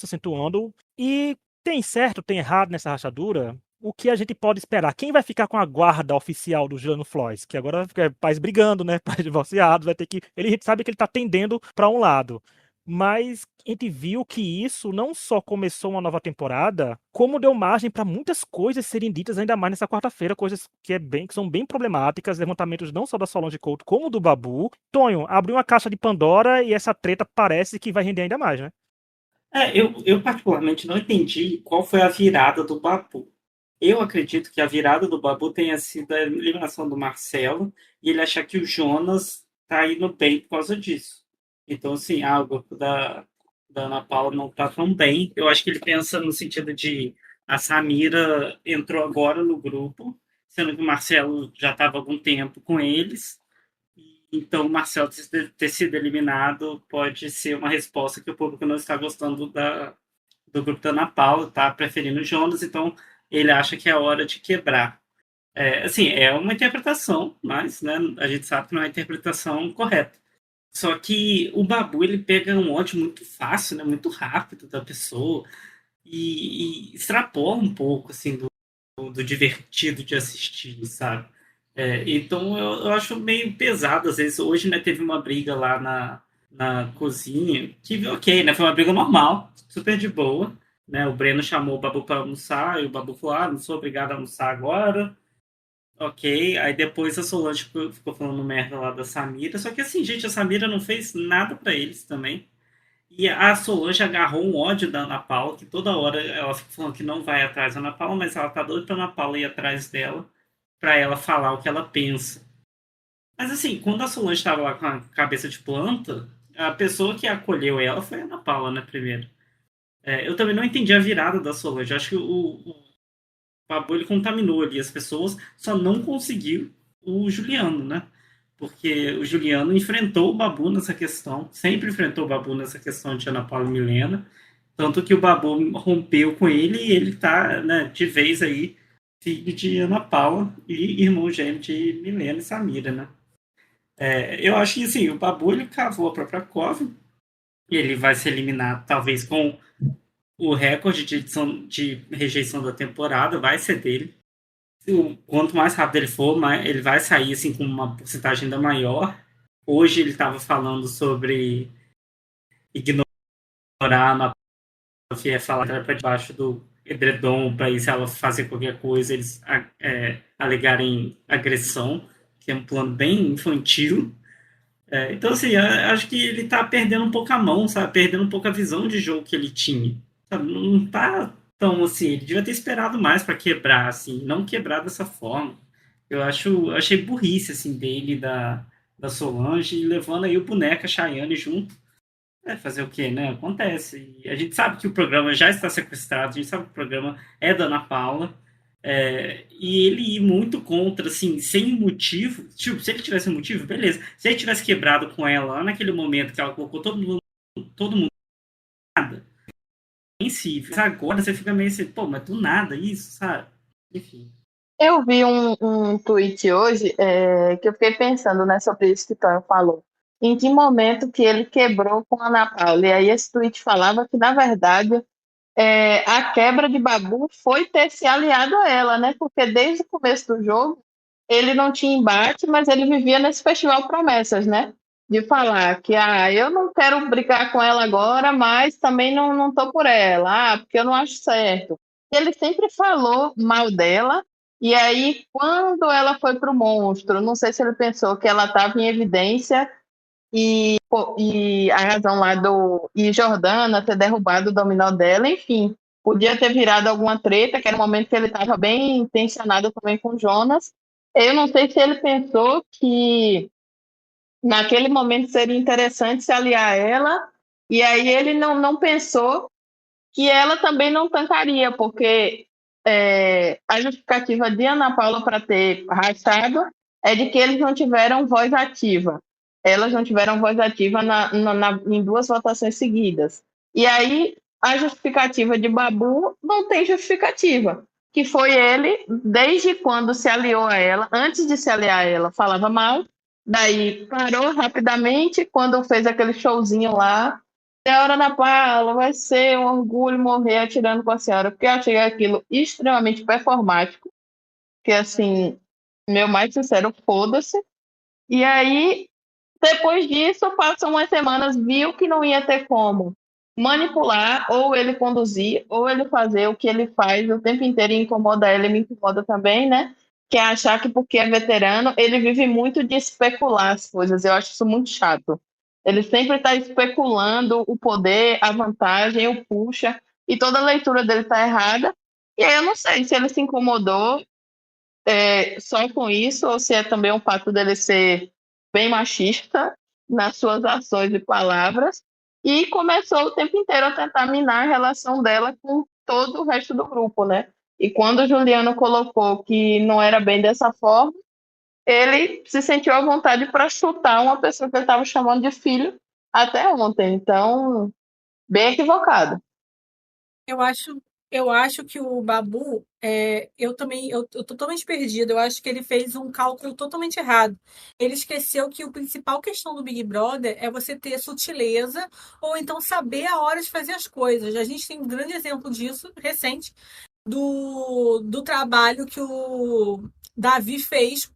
A: e tem certo, tem errado nessa rachadura. O que a gente pode esperar? Quem vai ficar com a guarda oficial do Juliano Floyd? Que agora é pais brigando, né? Pais divorciados, vai ter que. A gente sabe que ele tá tendendo para um lado. Mas a gente viu que isso não só começou uma nova temporada, como deu margem para muitas coisas serem ditas ainda mais nessa quarta-feira, coisas que são bem problemáticas, levantamentos não só da Solange Couto, como do Babu. Tonho, abriu uma caixa de Pandora e essa treta parece que vai render ainda mais, né?
D: Eu particularmente não entendi qual foi a virada do Babu. Eu acredito que a virada do Babu tenha sido a eliminação do Marcelo e ele achar que o Jonas tá indo bem por causa disso. Então, assim, o grupo da Ana Paula não tá tão bem. Eu acho que ele pensa no sentido de a Samira entrou agora no grupo, sendo que o Marcelo já estava há algum tempo com eles. Então, o Marcelo ter sido eliminado pode ser uma resposta que o público não está gostando do grupo da Ana Paula, está preferindo o Jonas, então ele acha que é hora de quebrar. Assim, é uma interpretação, mas né, a gente sabe que não é a interpretação correta. Só que o Babu, ele pega um ódio muito fácil, né, muito rápido da pessoa e extrapola um pouco, assim, do divertido de assistir, sabe? Então eu acho meio pesado, às vezes. Hoje, né, teve uma briga lá na cozinha, que ok, né, foi uma briga normal, super de boa, né? O Breno chamou o Babu para almoçar e o Babu falou, não sou obrigado a almoçar agora. Ok, aí depois a Solange ficou falando merda lá da Samira, só que assim, gente, a Samira não fez nada pra eles também. E a Solange agarrou um ódio da Ana Paula, que toda hora ela fica falando que não vai atrás da Ana Paula, mas ela tá doida pra Ana Paula ir atrás dela, pra ela falar o que ela pensa. Mas assim, quando a Solange estava lá com a cabeça de planta, a pessoa que acolheu ela foi a Ana Paula, né, primeiro. Eu também não entendi a virada da Solange. Eu acho que o Babu ele contaminou ali as pessoas, só não conseguiu o Juliano, né? Porque o Juliano enfrentou o Babu nessa questão, sempre enfrentou o Babu nessa questão de Ana Paula e Milena, tanto que o Babu rompeu com ele e ele tá, né, de vez aí, filho de Ana Paula e irmão gêmeo de Milena e Samira, né? Eu acho que, assim, o Babu ele cavou a própria cova e ele vai ser eliminado, talvez com o recorde de rejeição da temporada, vai ser dele. Quanto mais rápido ele for, ele vai sair assim, com uma porcentagem ainda maior. Hoje ele estava falando sobre ignorar a Ana Paula, que é falar para debaixo do edredom, para se ela fazer qualquer coisa, eles alegarem agressão, que é um plano bem infantil. Então, assim, acho que ele está perdendo um pouco a mão, sabe? Perdendo um pouco a visão de jogo que ele tinha. Sabe? Não tá tão assim. Ele devia ter esperado mais para quebrar, assim, não quebrar dessa forma. Achei burrice, assim, dele, da Solange, levando aí o boneco, a Chayane junto. Fazer o quê, né? Acontece. E a gente sabe que o programa já está sequestrado, a gente sabe que o programa é da Ana Paula. E ele ir muito contra, assim, sem motivo. Tipo, se ele tivesse um motivo, beleza. Se ele tivesse quebrado com ela lá naquele momento que ela colocou todo mundo nada, em si. Agora você fica meio assim, pô, mas do nada isso, sabe? Enfim.
B: Eu vi um tweet hoje que eu fiquei pensando, né, sobre isso que o Tonho falou. Em que momento que ele quebrou com a Ana Paula? E aí esse tweet falava que, na verdade, a quebra de Babu foi ter se aliado a ela, né? Porque desde o começo do jogo ele não tinha embate, mas ele vivia nesse festival promessas, né? De falar que eu não quero brigar com ela agora, mas também não tô por ela, porque eu não acho certo. Ele sempre falou mal dela, e aí quando ela foi pro monstro, não sei se ele pensou que ela estava em evidência e a razão lá e Jordana ter derrubado o dominó dela, enfim, podia ter virado alguma treta, que era o momento que ele estava bem intencionado também com o Jonas. Eu não sei se ele pensou que naquele momento seria interessante se aliar a ela, e aí ele não pensou que ela também não tancaria, porque a justificativa de Ana Paula para ter arrastado é de que eles não tiveram voz ativa. Elas não tiveram voz ativa em 2 votações seguidas. E aí a justificativa de Babu não tem justificativa, que foi ele, desde quando se aliou a ela, antes de se aliar a ela, falava mal, daí parou rapidamente, quando fez aquele showzinho lá, senhora Ana Paula, vai ser um orgulho morrer atirando com a senhora, porque eu achei aquilo extremamente performático, que assim, meu mais sincero, foda-se. E aí, depois disso, passam umas semanas, viu que não ia ter como manipular, ou ele conduzir, ou ele fazer o que ele faz o tempo inteiro e incomoda ela e me incomoda também, né? Que é achar que porque é veterano, ele vive muito de especular as coisas. Eu acho isso muito chato. Ele sempre está especulando o poder, a vantagem, o puxa, e toda a leitura dele está errada. E aí eu não sei se ele se incomodou só com isso, ou se é também um fato dele ser bem machista nas suas ações e palavras, e começou o tempo inteiro a tentar minar a relação dela com todo o resto do grupo, né? E quando o Juliano colocou que não era bem dessa forma, ele se sentiu à vontade para chutar uma pessoa que ele estava chamando de filho até ontem. Então, bem equivocado.
C: Eu acho que o Babu, eu tô totalmente perdida. Eu acho que ele fez um cálculo totalmente errado. Ele esqueceu que a principal questão do Big Brother é você ter sutileza ou então saber a hora de fazer as coisas. A gente tem um grande exemplo disso recente do trabalho que o Davi fez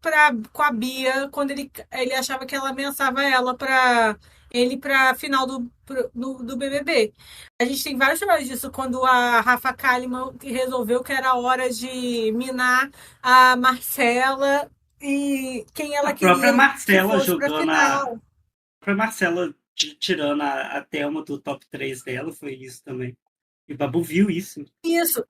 C: com a Bia quando ele achava que ela ameaçava ela para ele para final do BBB. A gente tem vários trabalhos disso quando a Rafa Kalimann resolveu que era hora de minar a Marcela e quem
D: A
C: ela
D: própria
C: queria que
D: Marcela
C: fosse para
D: jogando a.
C: final.
D: A própria Marcela tirando a Thelma do top 3 dela, foi isso também. E o Babu viu isso.
C: Isso,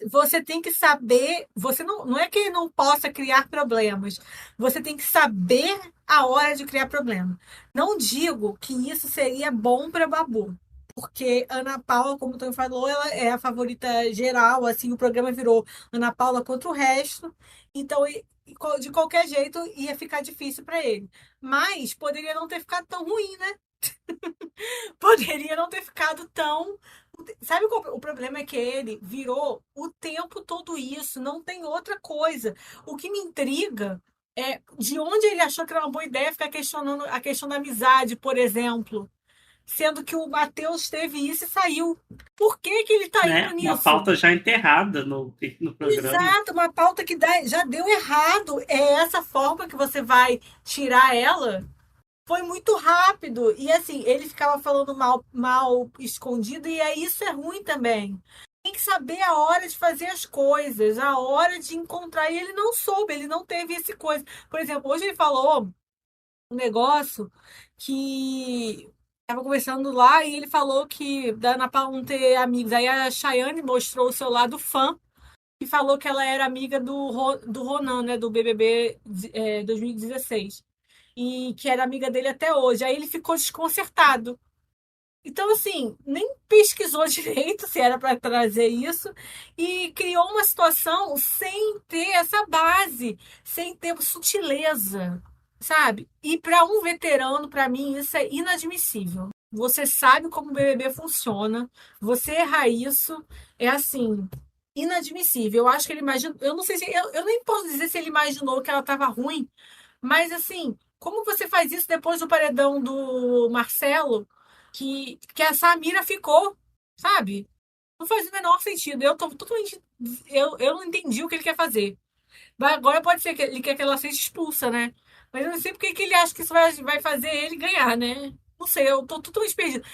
C: você tem que saber, você não é que não possa criar problemas, você tem que saber a hora de criar problema. Não digo que isso seria bom para Babu, porque Ana Paula, como o Tonho falou, ela é a favorita geral, assim, o programa virou Ana Paula contra o resto, então de qualquer jeito ia ficar difícil para ele. Mas poderia não ter ficado tão ruim, né? Poderia não ter ficado tão. Sabe qual o problema é que ele virou o tempo todo isso, não tem outra coisa. O que me intriga é de onde ele achou que era uma boa ideia ficar questionando a questão da amizade, por exemplo. Sendo que o Matheus teve isso e saiu. Por que que ele tá indo
D: Né? Uma
C: nisso?
D: pauta já enterrada no programa.
C: Exato, uma pauta que já deu errado. É essa forma que você vai tirar ela? Foi muito rápido. E assim, ele ficava falando mal escondido, e aí isso é ruim também. Tem que saber a hora de fazer as coisas, a hora de encontrar. E ele não soube, ele não teve esse coisa. Por exemplo, hoje ele falou um negócio que estava conversando lá e ele falou que da Ana Paula não ter amigos. Aí a Chayane mostrou o seu lado fã e falou que ela era amiga do Ronan, né, do BBB 2016 e que era amiga dele até hoje. Aí ele ficou desconcertado. Então, assim, nem pesquisou direito se era para trazer isso e criou uma situação sem ter essa base, sem ter sutileza, sabe? E para um veterano, para mim, isso é inadmissível. Você sabe como o BBB funciona, você errar isso é assim, inadmissível. Eu acho que ele imaginou, eu não sei se eu nem posso dizer se ele imaginou que ela estava ruim, mas assim, como você faz isso depois do paredão do Marcelo, que a Samira ficou, sabe? Não faz o menor sentido. Eu tô totalmente. Eu não entendi o que ele quer fazer. Mas agora pode ser que ele quer que ela seja expulsa, né? Mas eu não sei porque que ele acha que isso vai fazer ele ganhar, né? Não sei, eu tô totalmente perdido.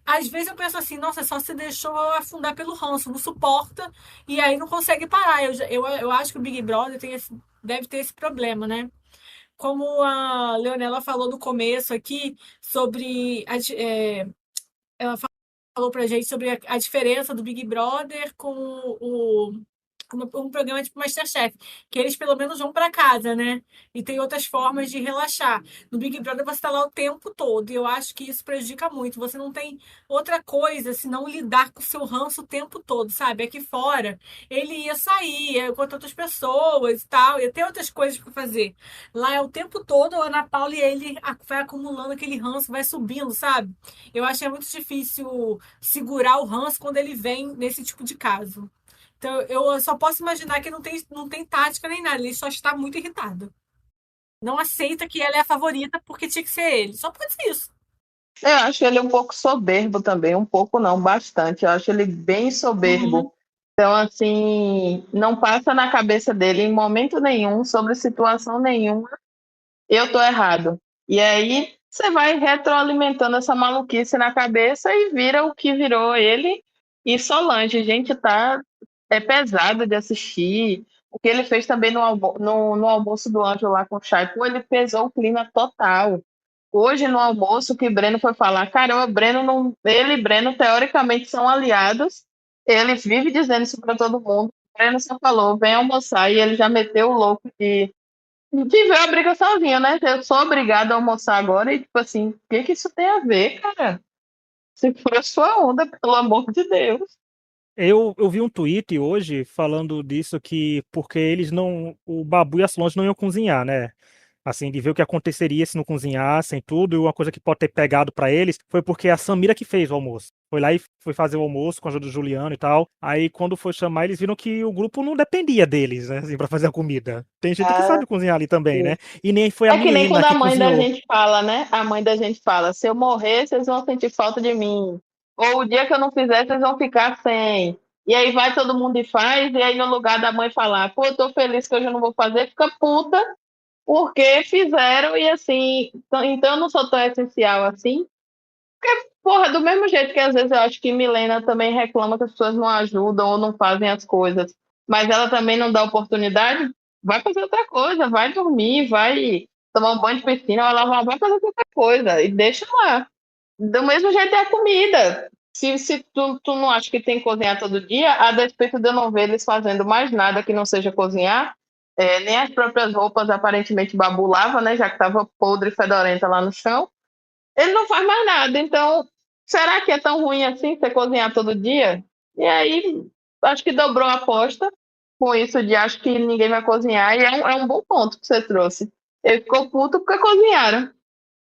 C: Às vezes eu penso assim, nossa, só se deixou afundar pelo ranço, não suporta e aí não consegue parar. Eu acho que o Big Brother deve ter esse problema, né? Como a Leonela falou no começo aqui, sobre. Ela falou pra gente sobre a diferença do Big Brother com um programa tipo MasterChef, que eles pelo menos vão para casa, né? E tem outras formas de relaxar. No Big Brother você está lá o tempo todo, e eu acho que isso prejudica muito. Você não tem outra coisa senão lidar com o seu ranço o tempo todo, sabe? Aqui fora, ele ia sair, ia encontrar outras pessoas e tal, ia ter outras coisas para fazer. Lá é o tempo todo, a Ana Paula e ele vai acumulando aquele ranço, vai subindo, sabe? Eu acho que é muito difícil segurar o ranço quando ele vem nesse tipo de caso. Então, eu só posso imaginar que não tem tática nem nada, ele só está muito irritado. Não aceita que ela é a favorita porque tinha que ser ele. Só pode ser isso.
B: Eu acho ele um pouco soberbo também, um pouco não, bastante. Eu acho ele bem
C: Uhum.
B: soberbo. Então, assim, não passa na cabeça dele em momento nenhum, sobre situação nenhuma, eu tô errado. E aí você vai retroalimentando essa maluquice na cabeça e vira o que virou ele e Solange. Gente, é pesado de assistir. O que ele fez também no almoço do Anjo lá com o Chay, pô, ele pesou o clima total. Hoje, no almoço, que Breno foi falar, caramba, Breno não, ele e Breno, teoricamente, são aliados. Ele vive dizendo isso para todo mundo. Breno só falou, vem almoçar, e ele já meteu o louco de viver a briga sozinho, né? Eu sou obrigada a almoçar agora, e tipo assim, o que isso tem a ver, cara? Se for a sua onda, pelo amor de Deus.
A: Eu vi um tweet hoje falando disso que porque eles não. O Babu e a Solange não iam cozinhar, né? Assim, de ver o que aconteceria se não cozinhassem tudo, e uma coisa que pode ter pegado pra eles foi porque a Samira que fez o almoço. Foi lá e foi fazer o almoço com a ajuda do Juliano e tal. Aí, quando foi chamar, eles viram que o grupo não dependia deles, né? Assim, pra fazer a comida. Tem gente que
B: Ah,
A: sabe cozinhar ali também, né?
B: sim.
A: E nem foi a
B: É que nem
A: Milena
B: quando a
A: que
B: mãe da
A: cozinhou.
B: gente fala, né? A mãe da gente fala: se eu morrer, vocês vão sentir falta de mim. Ou o dia que eu não fizer, vocês vão ficar sem. E aí vai todo mundo e faz, e aí no lugar da mãe falar: pô, eu tô feliz que hoje eu não vou fazer, fica puta porque fizeram e assim. Então eu não sou tão essencial assim. Porra, do mesmo jeito que às vezes eu acho que Milena também reclama que as pessoas não ajudam ou não fazem as coisas, mas ela também não dá oportunidade, vai fazer outra coisa, vai dormir, vai tomar um banho de piscina, vai lavar, vai fazer outra coisa e deixa lá. Do mesmo jeito é a comida. Se tu não acha que tem que cozinhar todo dia, a despeito de eu não ver eles fazendo mais nada que não seja cozinhar, nem as próprias roupas aparentemente Babu lava, né, já que estava podre e fedorenta lá no chão, ele não faz mais nada. Então, será que é tão ruim assim você cozinhar todo dia? E aí, acho que dobrou a aposta com isso de acho que ninguém vai cozinhar. E é um bom ponto que você trouxe. Ele ficou puto porque cozinharam.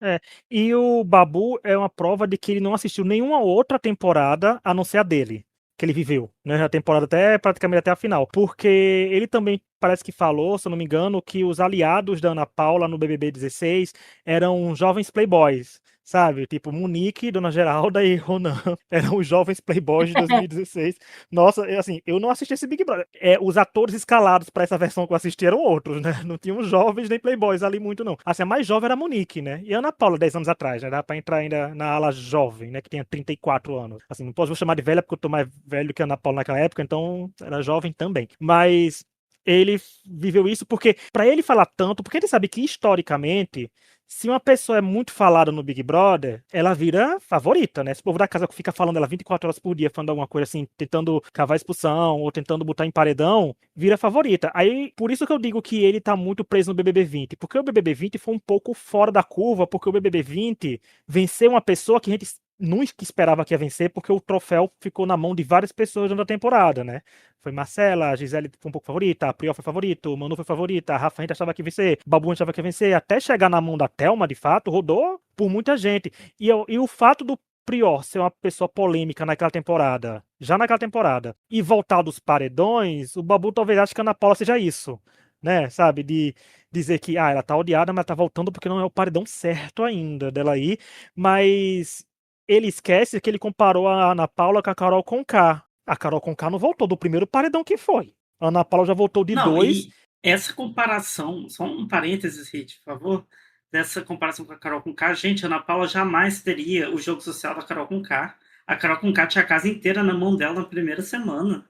A: É, e o Babu é uma prova de que ele não assistiu nenhuma outra temporada a não ser a dele, que ele viveu, né? A temporada até praticamente até a final. Porque ele também parece que falou, se eu não me engano, que os aliados da Ana Paula no BBB 16 eram jovens playboys. Sabe? Tipo, Monique, Dona Geralda e Ronan eram os jovens playboys de 2016. Nossa, assim, eu não assisti esse Big Brother. Os atores escalados pra essa versão que eu assisti eram outros, né? Não tinham jovens nem playboys ali muito, não. Assim, a mais jovem era a Monique, né? E a Ana Paula, 10 anos atrás, né? Dá pra entrar ainda na ala jovem, né? Que tinha 34 anos. Assim, não posso vou chamar de velha porque eu tô mais velho que a Ana Paula naquela época, então era jovem também. Mas ele viveu isso porque, pra ele falar tanto, porque ele sabe que historicamente se uma pessoa é muito falada no Big Brother, ela vira favorita, né? Esse povo da casa que fica falando ela 24 horas por dia, falando alguma coisa assim, tentando cavar expulsão ou tentando botar em paredão, vira favorita. Aí, por isso que eu digo que ele tá muito preso no BBB 20, porque o BBB 20 foi um pouco fora da curva, porque o BBB 20 venceu uma pessoa que a gente nunca esperava que ia vencer, porque o troféu ficou na mão de várias pessoas durante a temporada, né? Foi Marcela, a Gisele foi um pouco favorita, a Priol foi favorito, o Manu foi favorita, a Rafa a gente achava que ia vencer, o Babu a gente achava que ia vencer, até chegar na mão da Thelma, de fato, rodou por muita gente. E o fato do Prior ser uma pessoa polêmica naquela temporada, já naquela temporada, e voltar dos paredões, o Babu talvez ache que a Ana Paula seja isso, né? Sabe? De dizer que ela tá odiada, mas tá voltando porque não é o paredão certo ainda dela aí, mas ele esquece que ele comparou a Ana Paula com a Carol Conká. A Carol Conká não voltou do primeiro paredão que foi. A Ana Paula já voltou de
D: Não,
A: 2.
D: e essa comparação, só um parênteses, Rit, por favor, dessa comparação com a Carol Conká, gente, a Ana Paula jamais teria o jogo social da Carol Conká. A Carol Conká tinha a casa inteira na mão dela na primeira semana,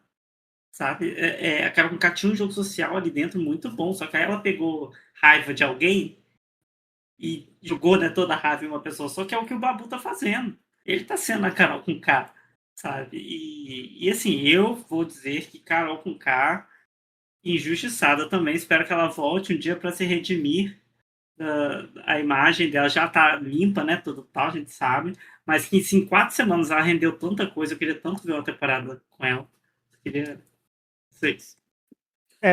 D: sabe? A Carol Conká tinha um jogo social ali dentro muito bom, só que aí ela pegou raiva de alguém e jogou, né, toda a raiva em uma pessoa, só que é o que o Babu tá fazendo. Ele tá sendo a Carol Conká, sabe? E assim, eu vou dizer que Carol Conká injustiçada também. Espero que ela volte um dia para se redimir. A imagem dela já tá limpa, né? Tudo tal, a gente sabe. Mas que em 4 semanas ela rendeu tanta coisa. Eu queria tanto ver uma temporada com ela. Eu queria 6.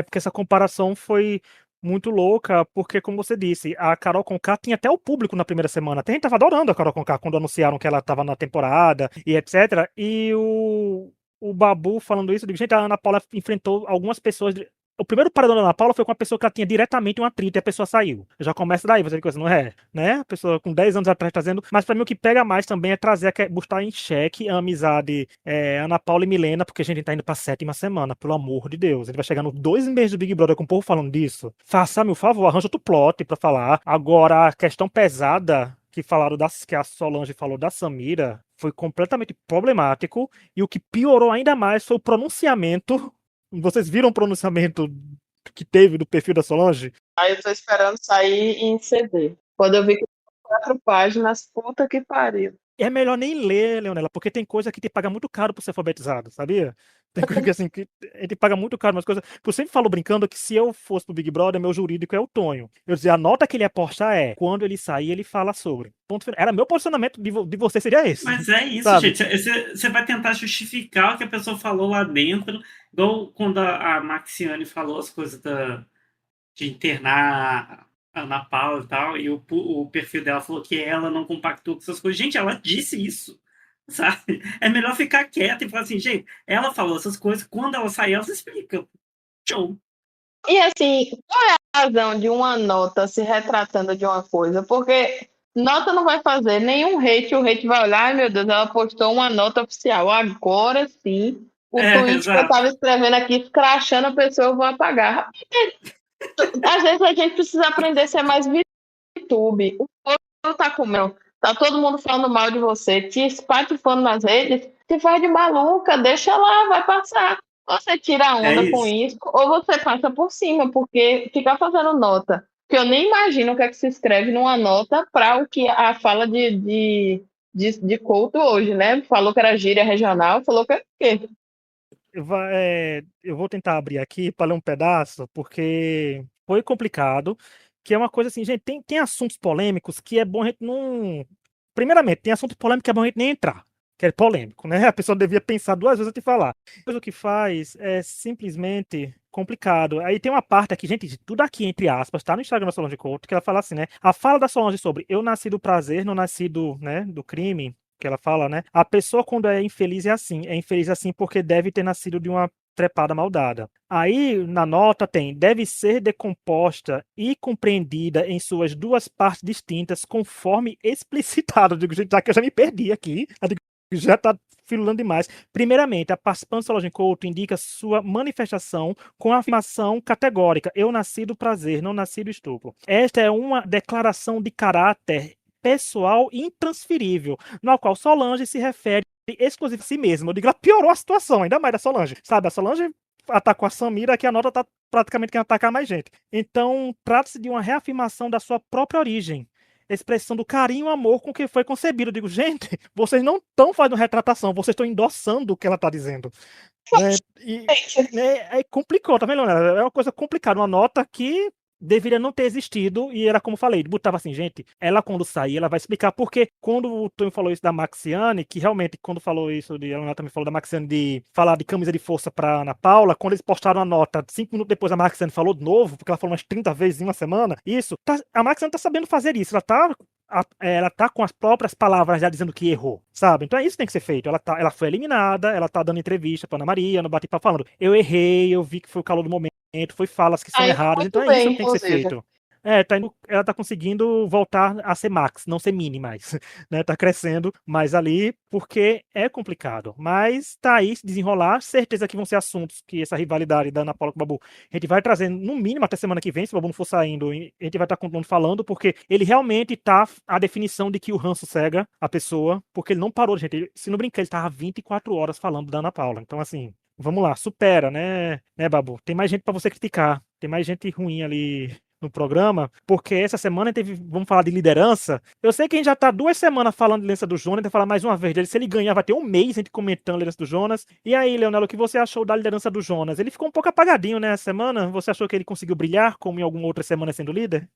A: Porque essa comparação foi muito louca, porque, como você disse, a Carol Conká tinha até o público na primeira semana. Até a gente tava adorando a Carol Conká quando anunciaram que ela tava na temporada e etc. E o Babu falando isso, eu digo, gente, a Ana Paula enfrentou algumas pessoas. O primeiro paredão da Ana Paula foi com uma pessoa que ela tinha diretamente um atrito e a pessoa saiu. Já começa daí, você vê que coisa não é, né? A pessoa com 10 anos atrás trazendo. Mas pra mim o que pega mais também é trazer, botar em xeque a amizade Ana Paula e Milena, porque a gente tá indo pra 7ª semana, pelo amor de Deus. Ele vai chegar nos 2 meses do Big Brother com o povo falando disso. Faça-me o favor, arranja outro plot pra falar. Agora, a questão pesada que falaram que a Solange falou da Samira foi completamente problemático. E o que piorou ainda mais foi o pronunciamento. Vocês viram o pronunciamento que teve do perfil da Solange?
B: Aí eu tô esperando sair em CD. Quando eu vi que 4 páginas, puta que pariu.
A: É melhor nem ler, Leonela, porque tem coisa que te paga muito caro por ser alfabetizado, sabia? Tem coisa que, assim, que a gente paga muito caro umas coisas. Eu sempre falo brincando que se eu fosse pro Big Brother, meu jurídico é o Tonho. Eu dizia, a nota que ele aposta é, quando ele sair, ele fala sobre. Ponto final. Era meu posicionamento de você seria esse.
D: Mas é isso,
A: Sabe?
D: gente. Você vai tentar justificar o que a pessoa falou lá dentro. Igual quando a Maxiane falou as coisas de internar a Ana Paula e tal, e o perfil dela falou que ela não compactou com essas coisas. Gente, ela disse isso, sabe? É melhor ficar quieta e falar assim, gente, ela falou essas coisas, quando ela sair, ela se explica. Show.
B: E assim, qual é a razão de uma nota se retratando de uma coisa? Porque nota não vai fazer nenhum hate, o hate vai olhar, ai meu Deus, ela postou uma nota oficial. Agora sim, o tweet que eu
D: Exato.
B: estava escrevendo aqui, escrachando a pessoa, eu vou apagar. Às vezes a gente precisa aprender a ser mais VTube. O povo tá comendo, tá todo mundo falando mal de você, te espatifando nas redes, se faz de maluca, deixa lá, vai passar. Você tira a
D: É
B: onda com
D: isso.
B: isso, ou você passa por cima, porque ficar fazendo nota, que eu nem imagino o que é que se escreve numa nota para o que a fala de Couto hoje, né? Falou que era gíria regional, falou que é o quê?
A: Eu vou tentar abrir aqui para ler um pedaço, porque foi complicado, que é uma coisa assim, gente, tem assuntos polêmicos que é bom a gente não... Primeiramente, tem assunto polêmico que é bom a gente nem entrar, que é polêmico, né? A pessoa devia pensar duas vezes antes de falar. Mas o que faz é simplesmente complicado. Aí tem uma parte aqui, gente, tudo aqui, entre aspas, tá no Instagram da Solange Couto, que ela fala assim, né? A fala da Solange sobre eu nasci do prazer, não nasci do crime, que ela fala, né? A pessoa, quando é infeliz, é infeliz assim porque deve ter nascido de uma trepada maldada. Aí, na nota, tem deve ser decomposta e compreendida em suas duas partes distintas, conforme explicitado. Eu digo, gente, já que eu já me perdi aqui, eu digo, já tá filulando demais. Primeiramente, a participante Solange Couto indica sua manifestação com a afirmação categórica: eu nasci do prazer, não nasci do estupro. Esta é uma declaração de caráter pessoal intransferível, no qual Solange se refere exclusivamente a si mesma. Eu digo, ela piorou a situação, ainda mais da Solange. Sabe, a Solange atacou a Samira, que a nota tá praticamente quem atacar mais gente. Então, trata-se de uma reafirmação da sua própria origem. Expressão do carinho e amor com que foi concebido. Eu digo, gente, vocês não estão fazendo retratação, vocês estão endossando o que ela está dizendo. Né? E complicou, tá vendo, Leonardo? É uma coisa complicada, uma nota que deveria não ter existido, e era como falei, botava assim, gente, ela quando sair, ela vai explicar, porque quando o Tonho falou isso da Maxiane, que realmente, quando falou isso, a Leonardo também falou da Maxiane de falar de camisa de força pra Ana Paula, quando eles postaram a nota, 5 minutos depois a Maxiane falou de novo, porque ela falou umas 30 vezes em uma semana, isso, a Maxiane tá sabendo fazer isso, ela tá com as próprias palavras já dizendo que errou, sabe? Então é isso que tem que ser feito. Ela foi eliminada, ela tá dando entrevista pra Ana Maria, no bate-papo falando, eu errei, eu vi que foi o calor do momento, foi falas que são
B: Aí,
A: erradas, então
B: muito
A: é isso
B: bem,
A: que tem que ser
B: inclusive.
A: feito. Ela tá conseguindo voltar a ser Max, não ser Mini mais, né? Tá crescendo mais ali, porque é complicado. Mas tá aí, se desenrolar, certeza que vão ser assuntos que essa rivalidade da Ana Paula com o Babu, a gente vai trazendo, no mínimo, até semana que vem, se o Babu não for saindo, a gente vai estar continuando falando, porque ele realmente tá a definição de que o ranço cega a pessoa, porque ele não parou, gente. Se não brincar, ele tava 24 horas falando da Ana Paula. Então, assim, vamos lá, supera, né, Babu? Tem mais gente pra você criticar, tem mais gente ruim ali no programa, porque essa semana teve, vamos falar de liderança. Eu sei que a gente já tá 2 semanas falando de liderança do Jonas, vai falar mais uma vez dele. Se ele ganhar, vai ter um mês a gente comentando a liderança do Jonas. E aí, Leonel, o que você achou da liderança do Jonas? Ele ficou um pouco apagadinho, né, essa semana? Você achou que ele conseguiu brilhar, como em alguma outra semana sendo líder?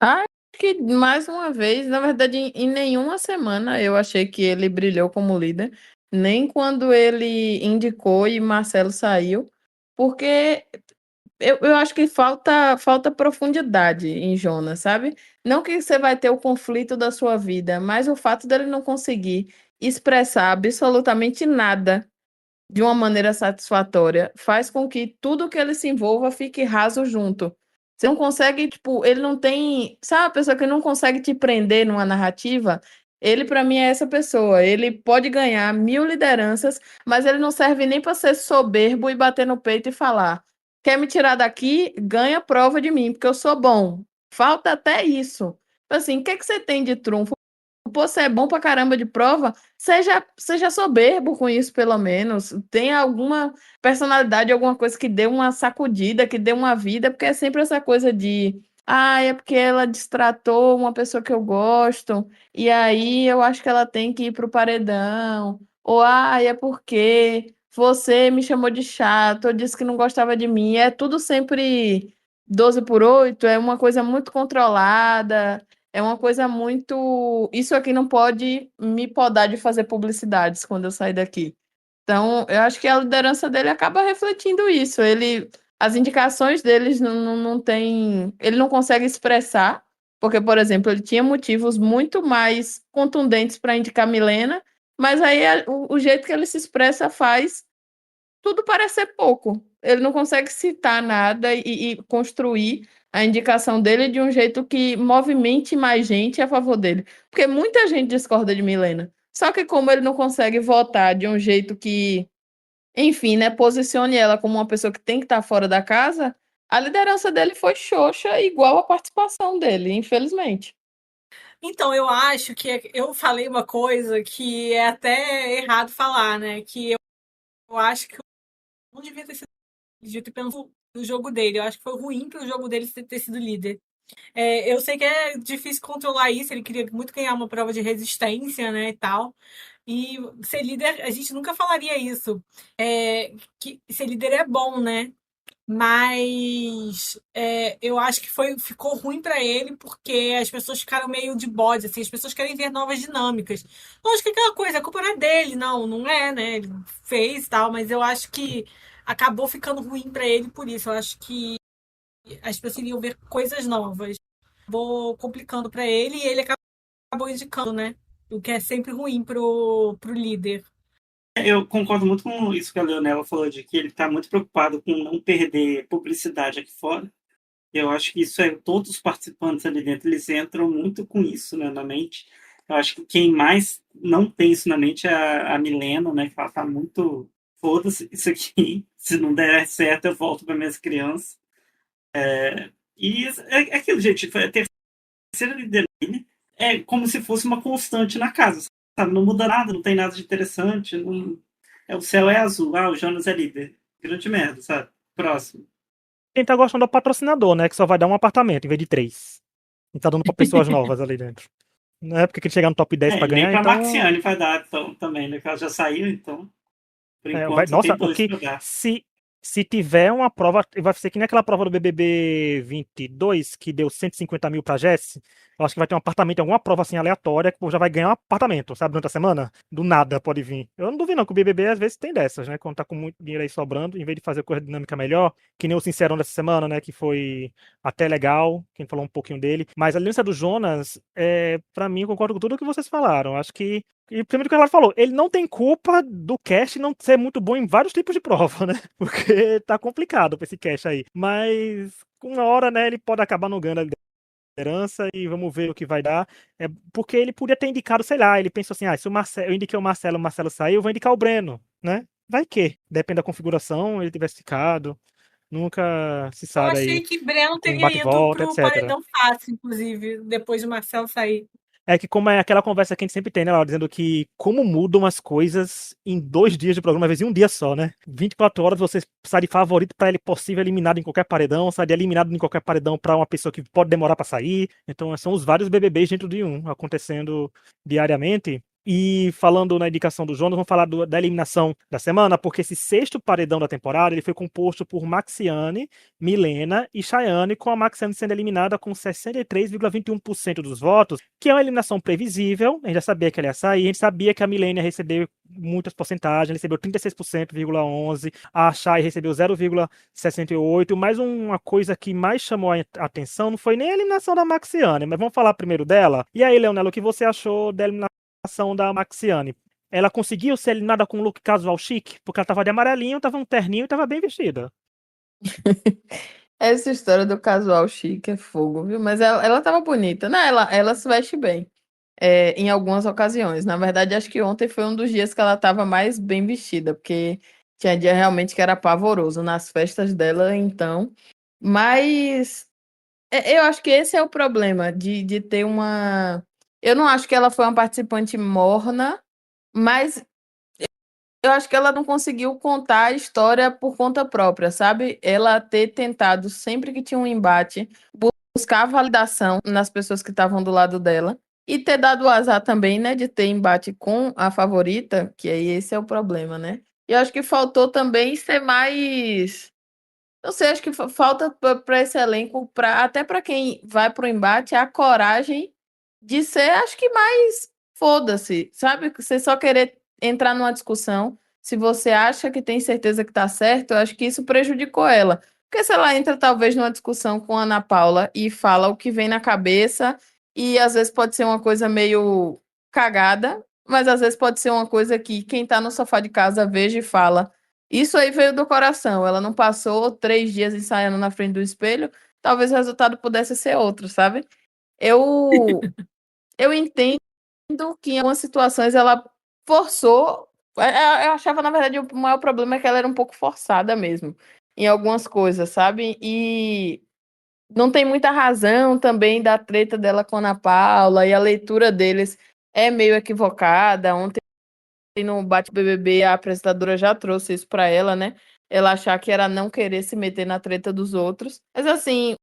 E: Acho que mais uma vez, na verdade, em nenhuma semana eu achei que ele brilhou como líder, nem quando ele indicou e Marcelo saiu, porque eu acho que falta profundidade em Jonas, sabe? Não que você vai ter o conflito da sua vida, mas o fato dele não conseguir expressar absolutamente nada de uma maneira satisfatória faz com que tudo que ele se envolva fique raso junto. Você não consegue, tipo, ele não tem. Sabe a pessoa que não consegue te prender numa narrativa? Ele, para mim, é essa pessoa. Ele pode ganhar 1000 lideranças, mas ele não serve nem para ser soberbo e bater no peito e falar: quer me tirar daqui? Ganha prova de mim, porque eu sou bom. Falta até isso. Assim, o que é que você tem de trunfo? Pô, você é bom pra caramba de prova, seja soberbo com isso, pelo menos. Tenha alguma personalidade, alguma coisa que dê uma sacudida, que dê uma vida, porque é sempre essa coisa de, é porque ela destratou uma pessoa que eu gosto, e aí eu acho que ela tem que ir pro paredão. Ou, é porque você me chamou de chato, ou disse que não gostava de mim. É tudo sempre 12/8, é uma coisa muito controlada, é uma coisa muito. Isso aqui não pode me podar de fazer publicidades quando eu sair daqui. Então, eu acho que a liderança dele acaba refletindo isso. As indicações deles não tem, ele não consegue expressar, porque, por exemplo, ele tinha motivos muito mais contundentes para indicar Milena, mas aí o jeito que ele se expressa faz tudo parecer pouco. Ele não consegue citar nada e construir a indicação dele de um jeito que movimente mais gente a favor dele. Porque muita gente discorda de Milena. Só que como ele não consegue votar de um jeito que, enfim, né, posicione ela como uma pessoa que tem que estar fora da casa, a liderança dele foi xoxa, igual a participação dele, infelizmente.
C: Então, eu acho que eu falei uma coisa que é até errado falar, né? Que eu acho que não devia ter sido dito pelo jogo dele. Eu acho que foi ruim para o jogo dele ter sido líder. Eu sei que é difícil controlar isso, ele queria muito ganhar uma prova de resistência, né, e tal. E ser líder, a gente nunca falaria isso. Que ser líder é bom, né? Mas eu acho que ficou ruim para ele porque as pessoas ficaram meio de bode, assim, as pessoas querem ver novas dinâmicas. Lógico que aquela coisa, a culpa não é dele, não é, né? Ele fez e tal, mas eu acho que acabou ficando ruim para ele por isso. Eu acho que as pessoas iriam ver coisas novas. Acabou complicando para ele e ele acabou indicando, né? O que é sempre ruim pro líder.
D: Eu concordo muito com isso que a Leonela falou, de que ele está muito preocupado com não perder publicidade aqui fora. Eu acho que isso todos os participantes ali dentro, eles entram muito com isso, né, na mente. Eu acho que quem mais não tem isso na mente é a Milena, né, que ela tá muito, foda-se isso aqui, se não der certo eu volto para minhas crianças. E é aquilo, gente, foi a terceira liderança dele, é como se fosse uma constante na casa, sabe? Não muda nada, não tem nada de interessante, não... o céu é azul, o Jonas é líder. Grande merda, sabe? Próximo.
A: Quem tá gostando é o patrocinador, né? Que só vai dar um apartamento em vez de 3. E tá dando pra pessoas novas ali dentro. Não é porque ele chegar no top 10 pra
D: Nem
A: ganhar,
D: pra
A: então.
D: Maxiane vai dar então, também, né? Que ela já saiu, então. Por enquanto,
A: Nossa,
D: tem
A: o
D: dois
A: que.
D: pra dar.
A: Se tiver uma prova, vai ser que nem aquela prova do BBB 22, que deu 150 mil pra Jess. Eu acho que vai ter um apartamento em alguma prova assim aleatória, que o povo já vai ganhar um apartamento, sabe, durante a semana? Do nada pode vir. Eu não duvido, não, que o BBB às vezes tem dessas, né? Quando tá com muito dinheiro aí sobrando, em vez de fazer coisa dinâmica melhor, que nem o Sincerão dessa semana, né? Que foi até legal, quem falou um pouquinho dele. Mas a aliança do Jonas, pra mim, eu concordo com tudo o que vocês falaram. Acho que. E primeiro que ela falou, ele não tem culpa do cast não ser muito bom em vários tipos de prova, né? Porque tá complicado pra esse cast aí. Mas, uma hora, né, ele pode acabar não ganhando a liderança e vamos ver o que vai dar. Porque ele podia ter indicado, sei lá, ele pensou assim, se eu indiquei o Marcelo saiu, eu vou indicar o Breno, né? Vai que, depende da configuração, ele tivesse ficado. Nunca se
C: Eu
A: sabe
C: achei
A: aí,
C: que Breno
A: com
C: teria
A: bate e
C: ido
A: volta,
C: pro
A: etc.
C: paredão fácil, inclusive, depois de Marcelo sair.
A: É que como é aquela conversa que a gente sempre tem, né, Laura, dizendo que como mudam as coisas em 2 dias de programa, às vezes em um dia só, né? 24 horas você sai de favorito para ele possível eliminado em qualquer paredão, sai de eliminado em qualquer paredão para uma pessoa que pode demorar para sair. Então são os vários BBBs dentro de um, acontecendo diariamente. E falando na indicação do Jonas, vamos falar da eliminação da semana, porque esse 6º paredão da temporada ele foi composto por Maxiane, Milena e Chayane, com a Maxiane sendo eliminada com 63,21% dos votos, que é uma eliminação previsível. A gente já sabia que ela ia sair, a gente sabia que a Milena ia receber muitas porcentagens, recebeu 36,11%, a Chay recebeu 0,68%, mas uma coisa que mais chamou a atenção não foi nem a eliminação da Maxiane, mas vamos falar primeiro dela. E aí, Leonela, o que você achou da eliminação da Maxiane? Ela conseguiu ser eliminada com um look casual chique? Porque ela tava de amarelinho, tava um terninho e tava bem vestida.
E: Essa história do casual chique é fogo, viu? Mas ela tava bonita. Não, ela se veste bem. Em algumas ocasiões. Na verdade, acho que ontem foi um dos dias que ela tava mais bem vestida, porque tinha dia realmente que era pavoroso nas festas dela, então. Mas eu acho que esse é o problema de ter uma. Eu não acho que ela foi uma participante morna, mas eu acho que ela não conseguiu contar a história por conta própria, sabe? Ela ter tentado, sempre que tinha um embate, buscar validação nas pessoas que estavam do lado dela e ter dado o azar também, né, de ter embate com a favorita, que aí esse é o problema, né? E eu acho que faltou também ser mais. Não sei, acho que falta para esse elenco, até para quem vai pro embate, a coragem de ser, acho que mais foda-se, sabe? Você só querer entrar numa discussão. Se você acha que tem certeza que tá certo, eu acho que isso prejudicou ela. Porque se ela entra talvez numa discussão com a Ana Paula e fala o que vem na cabeça, e às vezes pode ser uma coisa meio cagada, mas às vezes pode ser uma coisa que quem tá no sofá de casa veja e fala. Isso aí veio do coração. Ela não passou 3 dias ensaiando na frente do espelho. Talvez o resultado pudesse ser outro, sabe? Eu, eu entendo que em algumas situações ela forçou. Eu achava, na verdade, o maior problema é que ela era um pouco forçada mesmo. Em algumas coisas, sabe? E não tem muita razão também da treta dela com a Ana Paula. E a leitura deles é meio equivocada. Ontem no Bate BBB, a apresentadora já trouxe isso pra ela, né? Ela achar que era não querer se meter na treta dos outros. Mas assim,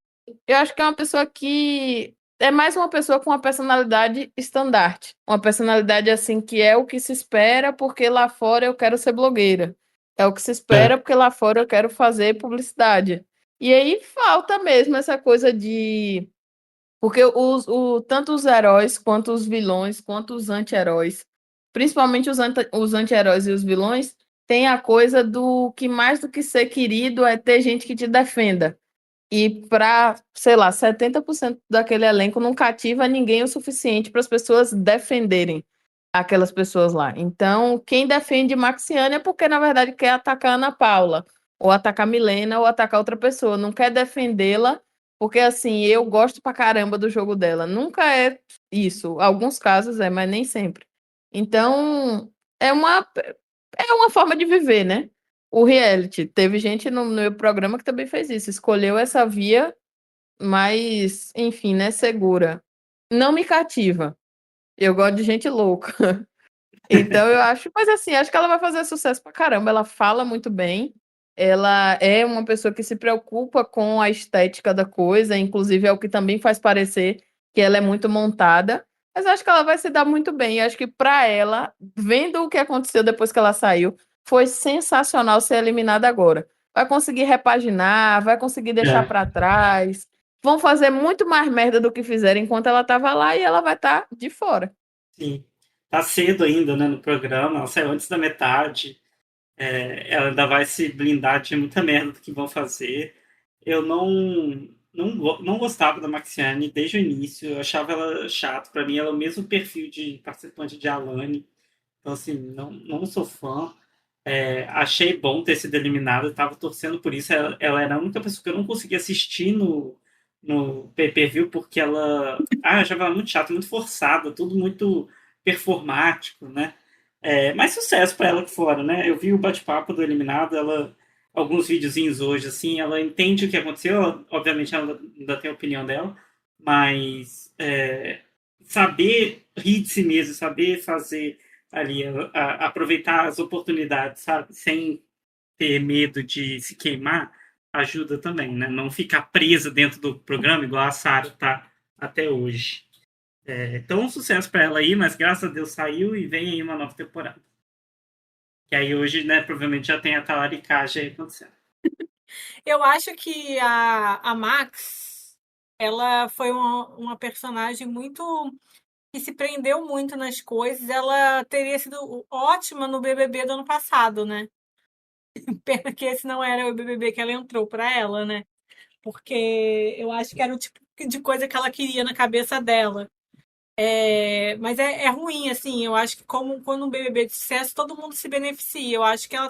E: eu acho que é uma pessoa que é mais uma pessoa com uma personalidade estandarte. Uma personalidade assim que é o que se espera porque lá fora eu quero ser blogueira. É o que se espera porque lá fora eu quero fazer publicidade. E aí falta mesmo essa coisa de. Porque tanto os heróis, quanto os vilões, quanto os anti-heróis, principalmente os anti-heróis e os vilões, tem a coisa do que mais do que ser querido é ter gente que te defenda. E para, sei lá, 70% daquele elenco não cativa ninguém o suficiente para as pessoas defenderem aquelas pessoas lá. Então, quem defende Maxiane é porque, na verdade, quer atacar a Ana Paula, ou atacar a Milena, ou atacar outra pessoa. Não quer defendê-la, porque, assim, eu gosto pra caramba do jogo dela. Nunca é isso. Alguns casos é, mas nem sempre. Então, é uma forma de viver, né? O reality. Teve gente no meu programa que também fez isso. Escolheu essa via, mas, enfim, né? Segura. Não me cativa. Eu gosto de gente louca. Então eu acho, mas assim, acho que ela vai fazer sucesso pra caramba. Ela fala muito bem. Ela é uma pessoa que se preocupa com a estética da coisa, inclusive é o que também faz parecer que ela é muito montada. Mas acho que ela vai se dar muito bem. Eu acho que pra ela, vendo o que aconteceu depois que ela saiu, foi sensacional ser eliminada agora. Vai conseguir repaginar, vai conseguir deixar pra trás. Vão fazer muito mais merda do que fizeram enquanto ela tava lá e ela vai estar de fora.
D: Sim. Tá cedo ainda, né, no programa. Ela saiu antes da metade. Ela ainda vai se blindar de muita merda do que vão fazer. Eu não gostava da Maxiane desde o início. Eu achava ela chata. Pra mim, ela é o mesmo perfil de participante de Alane. Então, assim, não sou fã. Achei bom ter sido eliminada. Tava torcendo por isso. Ela era a única pessoa que eu não conseguia assistir no pay-per-view porque ela... eu achava ela muito chata, muito forçada. Tudo muito performático, né? Mais sucesso para ela que fora, né? Eu vi o bate-papo do eliminado, alguns videozinhos hoje, assim, ela entende o que aconteceu, obviamente ela ainda tem a opinião dela, mas saber rir de si mesmo, saber fazer ali, aproveitar as oportunidades, sabe? Sem ter medo de se queimar, ajuda também, né? Não ficar presa dentro do programa, igual a Sarah tá até hoje. Então, um sucesso para ela aí, mas graças a Deus saiu e vem aí uma nova temporada. Que aí hoje, né, provavelmente já tem a talaricagem aí acontecendo.
C: Eu acho que a Max, ela foi uma personagem muito que se prendeu muito nas coisas. Ela teria sido ótima no BBB do ano passado, né? Pena que esse não era o BBB que ela entrou para ela, né? Porque eu acho que era o tipo de coisa que ela queria na cabeça dela. Mas é ruim, assim. Eu acho que como quando um BBB de sucesso, todo mundo se beneficia. Eu acho que ela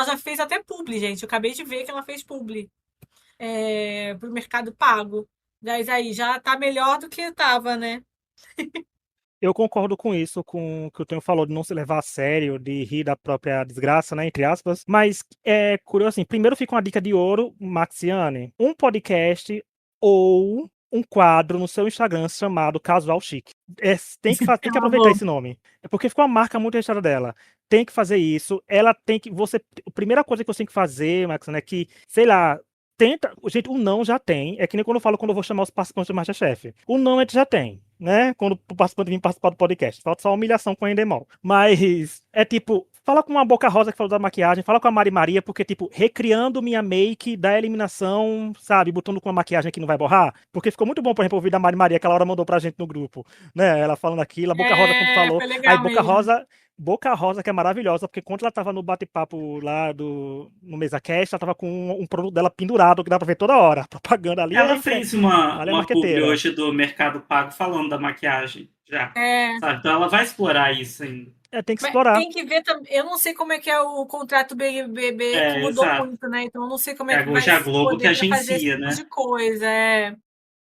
C: já fez até publi, gente. Eu acabei de ver que ela fez publi pro Mercado Pago. Mas aí já tá melhor do que estava, né?
A: Eu concordo com isso, com o que o Tenho falou, de não se levar a sério, de rir da própria desgraça, né, entre aspas. Mas é curioso assim, primeiro fica uma dica de ouro, Maxiane, um podcast ou um quadro no seu Instagram chamado Casual Chique. Tem que aproveitar esse nome. É porque ficou uma marca muito registrada dela. Tem que fazer isso. Ela tem que. A primeira coisa que você tem que fazer, Maxiane, é que, sei lá. Tenta. Gente, o não já tem. É que nem quando eu vou chamar os participantes do MasterChef. O não a gente já tem, né? Quando o participante vir participar do podcast. Falta só a humilhação com o Endemol. Mas é tipo, Fala com a Boca Rosa que falou da maquiagem, fala com a Mari Maria, porque, tipo, recriando minha make da eliminação, sabe? Botando com uma maquiagem que não vai borrar. Porque ficou muito bom, por exemplo, ouvir da Mari Maria, que aquela hora mandou pra gente no grupo, né? Ela falando aquilo, a Boca Rosa quando falou.
C: Foi
A: Aí
C: legal mesmo.
A: Boca Rosa, que é maravilhosa, porque quando ela tava no bate-papo lá no MesaCast, ela tava com um produto dela pendurado, que dá pra ver toda hora. A propaganda ali
D: Ela fez uma,
A: ali é
D: uma publi
A: marqueteira.
D: hoje do Mercado Pago falando da maquiagem, já.
C: É,
D: Sabe? Então ela vai explorar isso ainda.
A: Tem que
C: mas
A: explorar.
C: tem que ver também. Eu não sei como é que é o contrato BBB, que
D: É,
C: mudou
D: exato.
C: muito, né? Então eu não sei como é
D: É
C: que vai
D: hoje a Globo que
C: poder fazer esse
D: agencia,
C: tipo
D: né?
C: de coisa.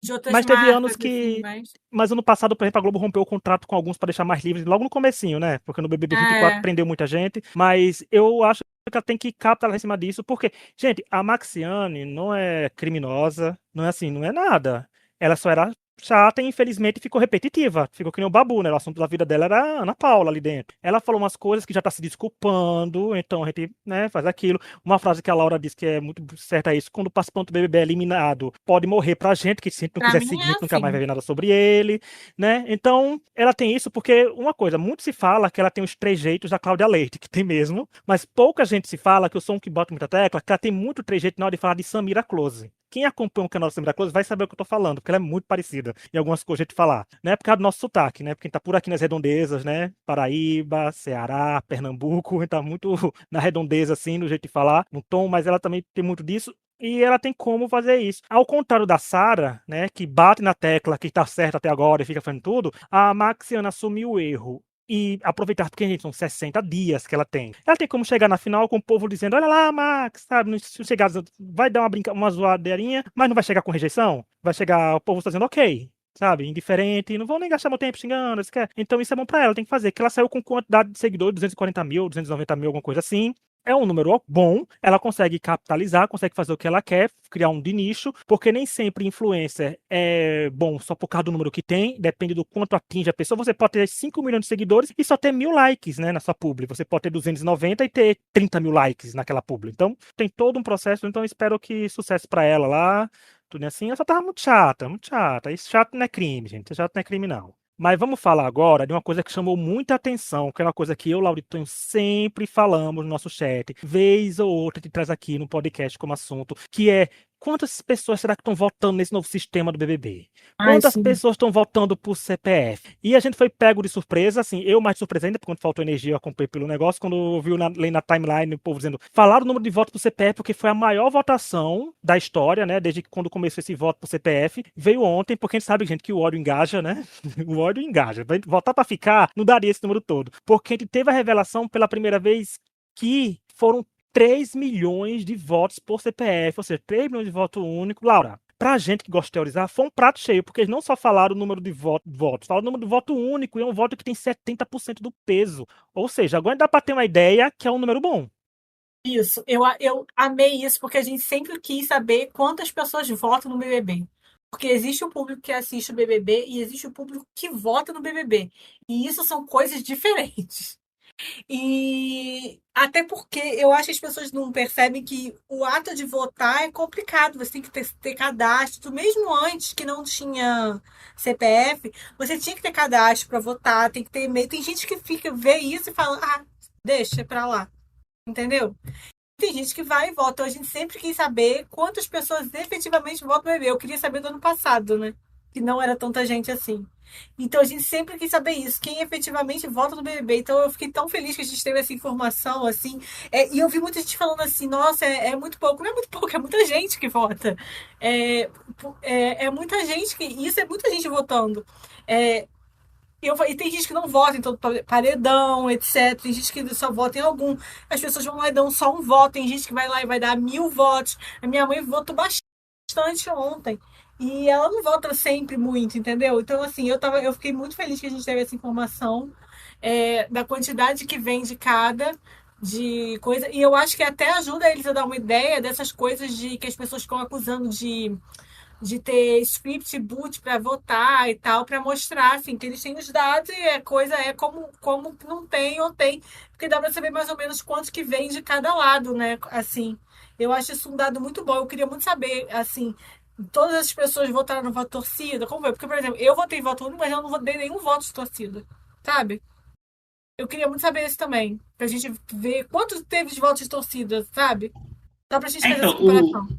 C: De outras
A: Mas teve anos
C: marcas, assim,
A: que.
C: mas.
A: Mas ano passado, por exemplo, a Globo rompeu o contrato com alguns para deixar mais livres, logo no comecinho, né? Porque no BBB 24
C: É,
A: prendeu muita gente. Mas eu acho que ela tem que capitalizar em cima disso, porque, gente, a Maxiane não é criminosa, não é assim, não é nada. Ela só era chata e infelizmente ficou repetitiva. Ficou que nem o Babu, né? O assunto da vida dela era a Ana Paula ali dentro. Ela falou umas coisas que já tá se desculpando, então a gente, né, faz aquilo. Uma frase que a Laura disse que é muito certa é isso: quando o participante do BBB é eliminado, pode morrer pra gente, que se a gente não
C: pra
A: quiser
C: mim
A: seguir, a
C: é
A: gente nunca mais vai
C: assim.
A: ver nada sobre ele, né? Então, ela tem isso porque, uma coisa, muito se fala que ela tem os trejeitos da Cláudia Leite, que tem mesmo, mas pouca gente se fala, que eu sou um que bota muita tecla, que ela tem muito trejeito na hora de falar de Samira Close. Quem acompanha o canal da Samira Close vai saber o que eu tô falando, porque ela é muito parecida em algumas coisas de falar. Não é por causa do nosso sotaque, né? Porque a gente tá por aqui nas redondezas, né? Paraíba, Ceará, Pernambuco, a gente tá muito na redondeza, assim, no jeito de falar, no tom, mas ela também tem muito disso. E ela tem como fazer isso. Ao contrário da Sara, né, que bate na tecla que tá certo até agora e fica fazendo tudo, a Maxiana assumiu o erro e aproveitar, porque, gente, são 60 dias que ela tem. Ela tem como chegar na final com o povo dizendo: olha lá, Max, sabe? Se chegar, vai dar uma zoadeirinha, mas não vai chegar com rejeição. Vai chegar o povo dizendo: ok. Sabe, indiferente, não vão nem gastar meu tempo xingando, isso quer. Então isso é bom pra ela, tem que fazer. Que ela saiu com quantidade de seguidores, 240 mil, 290 mil, alguma coisa assim. É um número bom, ela consegue capitalizar, consegue fazer o que ela quer, criar um de nicho, porque nem sempre influencer é bom só por causa do número que tem, depende do quanto atinge a pessoa. Você pode ter 5 milhões de seguidores e só ter 1.000 likes, né, na sua publi. Você pode ter 290 e ter 30 mil likes naquela publi. Então, tem todo um processo, então eu espero que sucesso pra ela lá, tudo assim. Ela só tava muito chata, muito chata. Isso chato não é crime, gente. Chato não é crime, não. Mas vamos falar agora de uma coisa que chamou muita atenção, que é uma coisa que eu e o Lauritonho sempre falamos no nosso chat, vez ou outra te traz aqui no podcast como assunto, que é: quantas pessoas será que estão votando nesse novo sistema do BBB?
C: Ai,
A: Quantas
C: sim.
A: pessoas estão votando por CPF? E a gente foi pego de surpresa, assim, eu mais de surpresa ainda, porque quando faltou energia eu acompanhei pelo negócio, quando eu vi na timeline o povo dizendo, falaram o número de votos por CPF, porque foi a maior votação da história, né, desde que quando começou esse voto por CPF, veio ontem, porque a gente sabe, gente, que o ódio engaja, né? O ódio engaja. Votar pra ficar não daria esse número todo. Porque a gente teve a revelação pela primeira vez que foram 3 milhões de votos por CPF, ou seja, 3 milhões de voto único. Laura, pra gente que gosta de teorizar, foi um prato cheio, porque eles não só falaram o número de votos, falaram o número de voto único, e é um voto que tem 70% do peso. Ou seja, agora dá pra ter uma ideia que é um número bom.
C: Isso, eu amei isso, porque a gente sempre quis saber quantas pessoas votam no BBB. Porque existe o público que assiste o BBB e existe o público que vota no BBB. E isso são coisas diferentes. E até porque eu acho que as pessoas não percebem que o ato de votar é complicado. Você tem que ter cadastro. Mesmo antes que não tinha CPF, você tinha que ter cadastro para votar. Tem que ter e-mail. Tem gente que fica, vê isso e fala: ah, deixa pra lá. Entendeu? Tem gente que vai e vota. Então a gente sempre quis saber quantas pessoas efetivamente votam no BBB. Eu queria saber do ano passado, né? Que não era tanta gente assim. Então a gente sempre quis saber isso, quem efetivamente vota no BBB. Então eu fiquei tão feliz que a gente teve essa informação, assim. E eu vi muita gente falando assim, nossa, é muito pouco. Não é muito pouco, é muita gente que vota. É muita gente que. Isso é muita gente votando. É, e tem gente que não vota em todo paredão, etc. Tem gente que só vota em algum. As pessoas vão lá e dão só um voto. Tem gente que vai lá e vai dar 1.000 votos. A minha mãe votou bastante ontem. E ela não vota sempre muito, entendeu? Então, assim, eu fiquei muito feliz que a gente teve essa informação da quantidade que vem de cada de coisa. E eu acho que até ajuda eles a dar uma ideia dessas coisas de que as pessoas ficam acusando de ter script boot para votar e tal, para mostrar assim, que eles têm os dados e a coisa é como não tem ou tem, porque dá para saber mais ou menos quanto que vem de cada lado, né? Assim, eu acho isso um dado muito bom. Eu queria muito saber, assim, todas as pessoas votaram no voto torcida, como foi? Porque, por exemplo, eu votei em voto único, mas eu não votei nenhum voto de torcida, sabe? Eu queria muito saber isso também. Pra gente ver quantos teve de votos de torcida, sabe? Só pra gente fazer essa
D: Então,
C: comparação.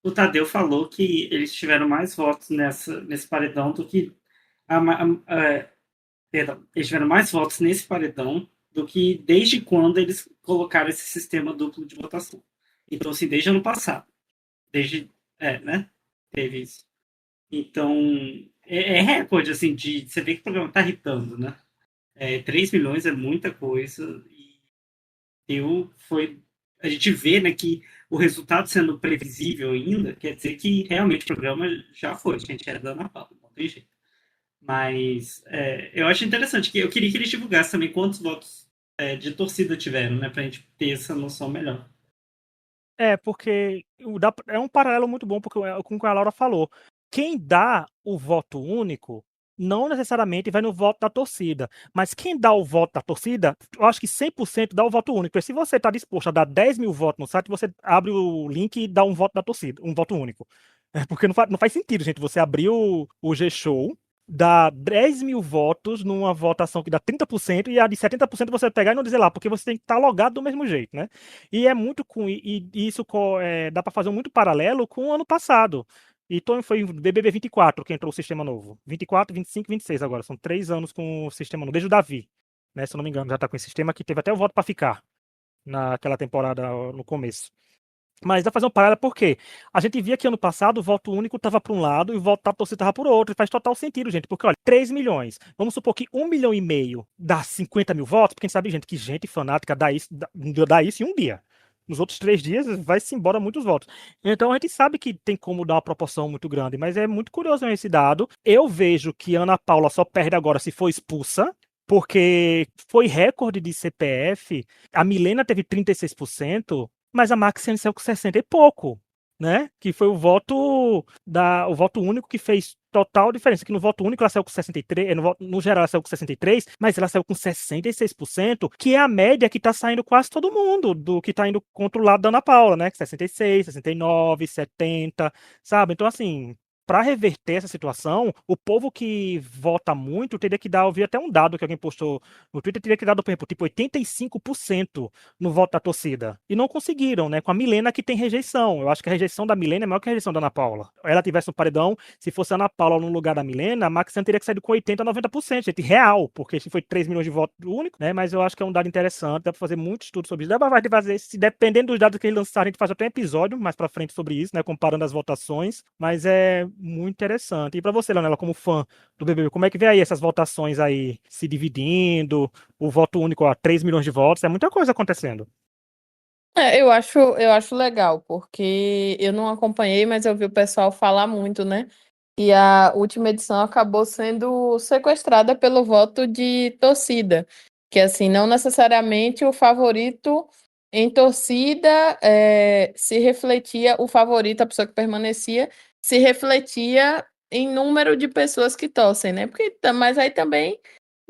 D: o Tadeu falou que eles tiveram mais votos nesse paredão do que. Perdão, eles tiveram mais votos nesse paredão do que desde quando eles colocaram esse sistema duplo de votação. Então, assim, desde ano passado. Desde. Né? Teve isso. Então, é recorde, assim, de você vê que o programa tá irritando, né? 3 milhões é muita coisa. E a gente vê, né, que o resultado sendo previsível ainda, quer dizer que realmente o programa já foi, gente, era da Ana Paula, não tem jeito. Mas eu acho interessante, que eu queria que eles divulgassem também quantos votos de torcida tiveram, né, pra gente ter essa noção melhor.
A: Porque é um paralelo muito bom porque, com o que a Laura falou. Quem dá o voto único não necessariamente vai no voto da torcida. Mas quem dá o voto da torcida, eu acho que 100% dá o voto único. Porque se você está disposto a dar 10 mil votos no site, você abre o link e dá um voto da torcida, um voto único. Porque não faz sentido, gente, você abrir o G-Show, dá 10 mil votos numa votação que dá 30% e a de 70% você pegar e não dizer lá, porque você tem que estar logado do mesmo jeito, né? E é muito e isso dá para fazer um muito paralelo com o ano passado. Então foi o BBB 24 que entrou o sistema novo. 24, 25, 26 agora. São 3 anos com o sistema novo. Desde o Davi, né? Se eu não me engano, já está com esse sistema que teve até o voto para ficar naquela temporada no começo. Mas dá pra fazer um paralelo porque a gente via que ano passado o voto único estava para um lado e o voto da torcida estava por outro. E faz total sentido, gente. Porque, olha, 3 milhões. Vamos supor que 1,5 milhão dá 50 mil votos, porque a gente sabe, gente, que gente fanática dá isso em um dia. Nos outros 3 dias vai-se embora muitos votos. Então a gente sabe que tem como dar uma proporção muito grande, mas é muito curioso esse dado. Eu vejo que Ana Paula só perde agora se for expulsa, porque foi recorde de CPF. A Milena teve 36%, mas a Maxiane saiu com 60 e pouco, né? Que foi o voto único que fez total diferença. Que no voto único ela saiu com 63, no geral ela saiu com 63, mas ela saiu com 66%, que é a média que tá saindo quase todo mundo, do que tá indo contra o lado da Ana Paula, né? 66, 69, 70, sabe? Então, assim, para reverter essa situação, o povo que vota muito teria que dar, eu vi até um dado que alguém postou no Twitter, teria que dar, por exemplo, tipo 85% no voto da torcida. E não conseguiram, né? Com a Milena que tem rejeição. Eu acho que a rejeição da Milena é maior que a rejeição da Ana Paula. Ela tivesse um paredão, se fosse a Ana Paula no lugar da Milena, a Maxiane teria que sair com 80, 90%, gente, real, porque se foi 3 milhões de votos único, né? Mas eu acho que é um dado interessante, dá pra fazer muito estudo sobre isso. Dá pra fazer, se dependendo dos dados que eles lançarem, a gente faz até um episódio mais pra frente sobre isso, né? Comparando as votações, mas é muito interessante. E pra você, Leonela, como fã do BBB, como é que vê aí essas votações aí se dividindo, o voto único a 3 milhões de votos, é muita coisa acontecendo.
E: Eu acho legal, porque eu não acompanhei, mas eu vi o pessoal falar muito, né? E a última edição acabou sendo sequestrada pelo voto de torcida, que assim, não necessariamente o favorito em torcida se refletia, o favorito, a pessoa que permanecia, se refletia em número de pessoas que torcem, né? Mas aí também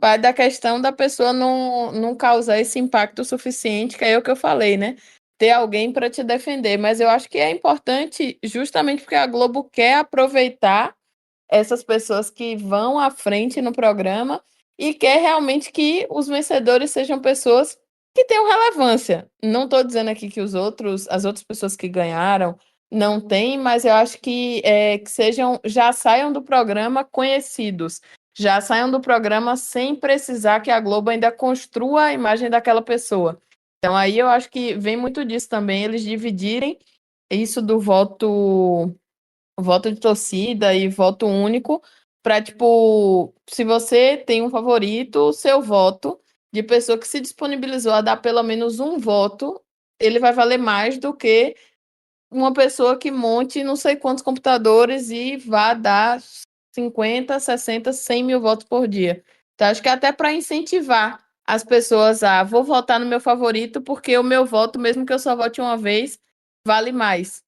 E: vai da questão da pessoa não causar esse impacto suficiente, que é o que eu falei, né? Ter alguém para te defender. Mas eu acho que é importante justamente porque a Globo quer aproveitar essas pessoas que vão à frente no programa e quer realmente que os vencedores sejam pessoas que tenham relevância. Não estou dizendo aqui que as outras pessoas que ganharam não têm, mas eu acho que já saiam do programa conhecidos, já saiam do programa sem precisar que a Globo ainda construa a imagem daquela pessoa. Então aí eu acho que vem muito disso também, eles dividirem isso do voto de torcida e voto único para, tipo, se você tem um favorito, o seu voto de pessoa que se disponibilizou a dar pelo menos um voto, ele vai valer mais do que uma pessoa que monte não sei quantos computadores e vá dar 50, 60, 100 mil votos por dia. Então, acho que até para incentivar as pessoas vou votar no meu favorito porque o meu voto, mesmo que eu só vote uma vez, vale mais.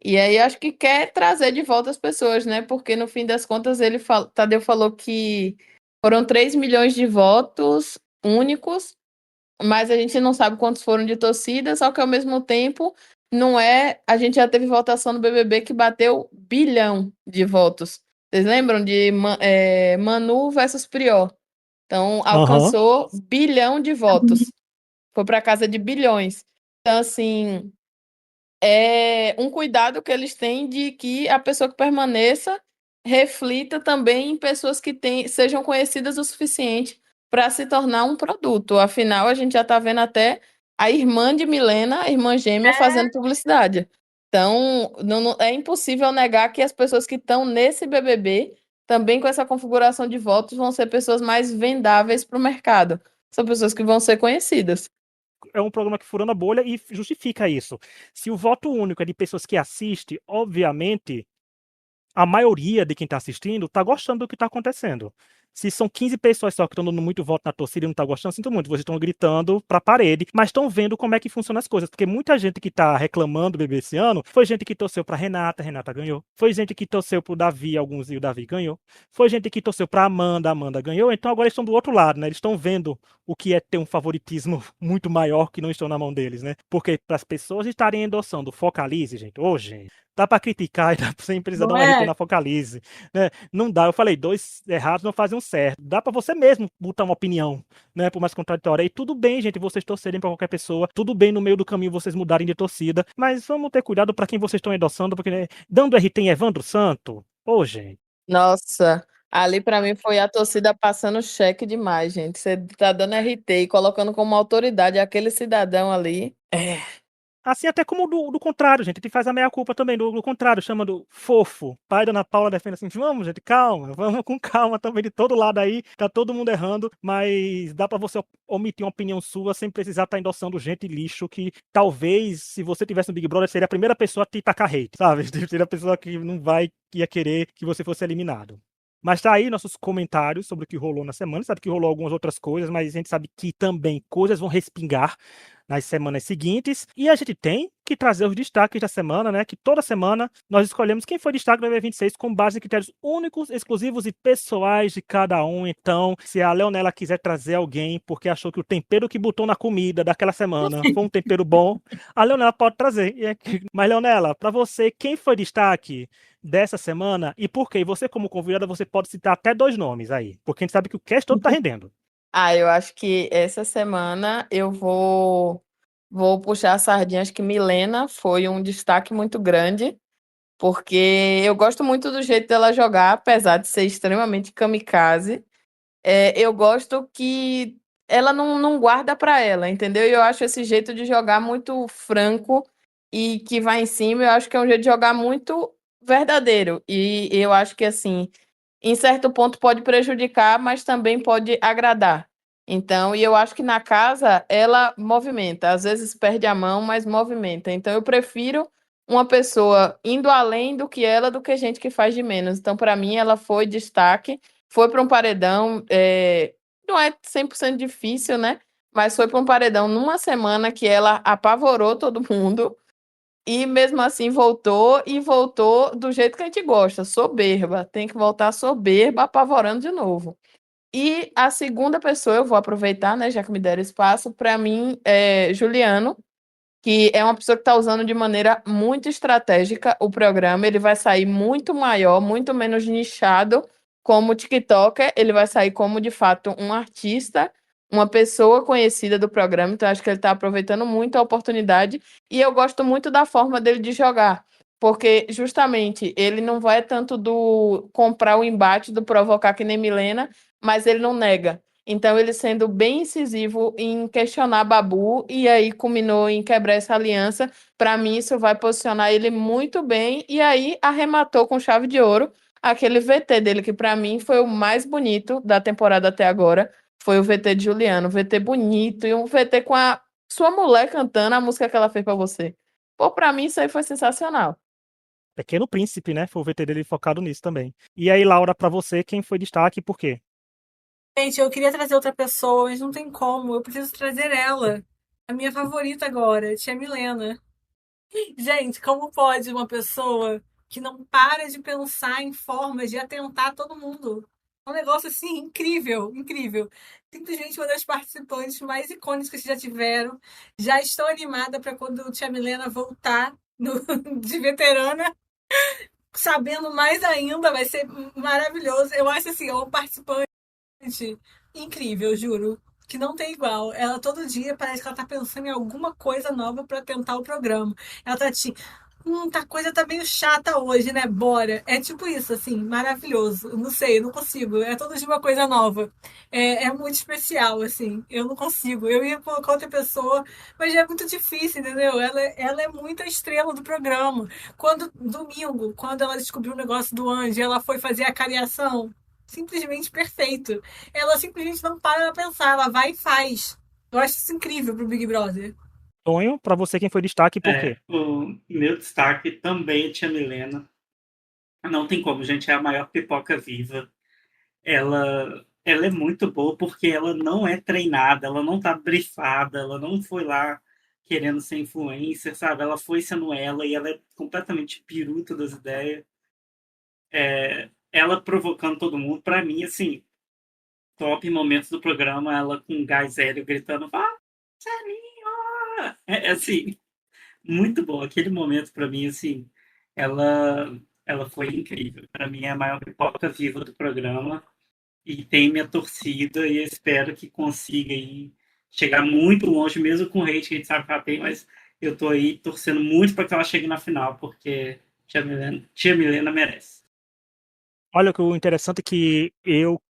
E: E aí acho que quer trazer de volta as pessoas, né? Porque no fim das contas Tadeu falou que foram 3 milhões de votos únicos, mas a gente não sabe quantos foram de torcida, só que ao mesmo tempo não é. A gente já teve votação no BBB que bateu bilhão de votos. Vocês lembram de Manu versus Prior? Então,
A: Aham.
E: alcançou bilhão de votos. Foi para casa de bilhões. Então, assim, é um cuidado que eles têm de que a pessoa que permaneça reflita também em pessoas que sejam conhecidas o suficiente para se tornar um produto. Afinal, a gente já está vendo até a irmã de Milena, a irmã gêmea, fazendo publicidade. Então, é impossível negar que as pessoas que estão nesse BBB, também com essa configuração de votos, vão ser pessoas mais vendáveis para o mercado. São pessoas que vão ser conhecidas.
A: É um programa que furando a bolha e justifica isso. Se o voto único é de pessoas que assistem, obviamente, a maioria de quem está assistindo está gostando do que está acontecendo. Se são 15 pessoas só que estão dando muito voto na torcida e não estão gostando, sinto muito, vocês estão gritando para a parede, mas estão vendo como é que funcionam as coisas. Porque muita gente que está reclamando do bebê esse ano foi gente que torceu para Renata, Renata ganhou. Foi gente que torceu para o Davi, alguns e o Davi ganhou. Foi gente que torceu para Amanda, Amanda ganhou. Então agora eles estão do outro lado, né? Eles estão vendo o que é ter um favoritismo muito maior que não estão na mão deles, né? Porque para as pessoas estarem endossando Focalize, gente, hoje dá para criticar e dá sem precisar dar
C: Não
A: um RT
C: é?
A: na Focalize, né? Não dá, eu falei, dois errados não fazem um certo. Dá para você mesmo botar uma opinião, né, por mais contraditória. E tudo bem, gente, vocês torcerem para qualquer pessoa, tudo bem no meio do caminho vocês mudarem de torcida, mas vamos ter cuidado para quem vocês estão endossando, porque né, dando RT em Evandro Santo, ô, gente.
E: Nossa, ali para mim foi a torcida passando cheque demais, gente. Você tá dando RT e colocando como autoridade aquele cidadão ali.
A: Assim, até como do contrário, gente. A gente faz a meia-culpa também do contrário, chama do fofo. Pai da Ana Paula defende assim: vamos, gente, calma, vamos com calma também de todo lado aí. Tá todo mundo errando, mas dá pra você omitir uma opinião sua sem precisar estar endossando gente lixo que talvez, se você tivesse no Big Brother, seria a primeira pessoa a te tacar hate, sabe? Seria a pessoa que não vai, que ia querer que você fosse eliminado. Mas tá aí nossos comentários sobre o que rolou na semana. Sabe que rolou algumas outras coisas, mas a gente sabe que também coisas vão respingar nas semanas seguintes. E a gente tem que trazer os destaques da semana, né? Que toda semana nós escolhemos quem foi destaque do BBB26 com base em critérios únicos, exclusivos e pessoais de cada um. Então, se a Leonela quiser trazer alguém porque achou que o tempero que botou na comida daquela semana foi um tempero bom, a Leonela pode trazer. Mas, Leonela, para você, quem foi destaque dessa semana e por quê? E você, como convidada, você pode citar até 2 nomes aí, porque a gente sabe que o cast todo tá rendendo.
E: Eu acho que essa semana eu vou puxar a sardinha. Acho que Milena foi um destaque muito grande, porque eu gosto muito do jeito dela jogar, apesar de ser extremamente kamikaze. Eu gosto que ela não guarda para ela, entendeu? E eu acho esse jeito de jogar muito franco e que vai em cima. Eu acho que é um jeito de jogar muito verdadeiro. E eu acho que, assim, em certo ponto pode prejudicar, mas também pode agradar. Então, e eu acho que na casa ela movimenta, às vezes perde a mão, mas movimenta. Então, eu prefiro uma pessoa indo além do que ela, do que gente que faz de menos. Então, para mim, ela foi destaque, foi para um paredão, não é 100% difícil, né? Mas foi para um paredão numa semana que ela apavorou todo mundo. E mesmo assim voltou e voltou do jeito que a gente gosta, soberba. Tem que voltar soberba, apavorando de novo. E a segunda pessoa, eu vou aproveitar, né, já que me deram espaço, para mim é Juliano, que é uma pessoa que está usando de maneira muito estratégica o programa. Ele vai sair muito maior, muito menos nichado como TikToker. Ele vai sair como, de fato, um artista, uma pessoa conhecida do programa. Então, acho que ele está aproveitando muito a oportunidade. E eu gosto muito da forma dele de jogar. Porque, justamente, ele não vai tanto do comprar o embate, do provocar que nem Milena, mas ele não nega. Então, ele sendo bem incisivo em questionar Babu, e aí culminou em quebrar essa aliança. Para mim, isso vai posicionar ele muito bem. E aí, arrematou com chave de ouro aquele VT dele, que para mim foi o mais bonito da temporada até agora. Foi o VT de Juliano. VT bonito e um VT com a sua mulher cantando a música que ela fez para você. Pô, para mim, isso aí foi sensacional.
A: Pequeno Príncipe, né? Foi o VT dele focado nisso também. E aí, Laura, pra você, quem foi destaque e por quê?
C: Gente, eu queria trazer outra pessoa, mas não tem como. Eu preciso trazer ela. A minha favorita agora, tia Milena. Gente, como pode uma pessoa que não para de pensar em formas de atentar todo mundo? É um negócio assim incrível, incrível. Simplesmente uma das participantes mais icônicas que já tiveram. Já estou animada para quando tia Milena voltar de veterana, sabendo mais ainda, vai ser maravilhoso. Eu acho assim, é um participante incrível, juro. Que não tem igual. Ela todo dia parece que ela tá pensando em alguma coisa nova pra tentar o programa. Ela tá assim, a coisa tá meio chata hoje, né? Bora. É tipo isso, assim, maravilhoso. Eu não sei, eu não consigo. É todo dia uma coisa nova. É muito especial, assim. Eu não consigo. Eu ia colocar outra pessoa, mas é muito difícil, entendeu? Ela é muito a estrela do programa. Domingo, quando ela descobriu o negócio do anjo, ela foi fazer a cariação. Simplesmente perfeito. Ela simplesmente não para pra pensar, ela vai e faz. Eu acho isso incrível pro Big Brother.
A: Tonho, pra você quem foi destaque e por quê?
D: O meu destaque também é Tia Milena. Não tem como, gente, é a maior pipoca viva. Ela é muito boa porque ela não é treinada, ela não tá brifada, ela não foi lá querendo ser influencer, sabe? Ela foi sendo ela e ela é completamente piruta das ideias. Ela provocando todo mundo, pra mim, assim, top momentos do programa, ela com gás hélio gritando, Marcelinho! Assim, muito bom. Aquele momento, pra mim, assim, ela foi incrível. Pra mim, é a maior pipoca viva do programa. E tem minha torcida e eu espero que consiga aí chegar muito longe, mesmo com o hate que a gente sabe que ela tem, mas eu tô aí torcendo muito para que ela chegue na final, porque Tia Milena merece.
A: Olha, o interessante é que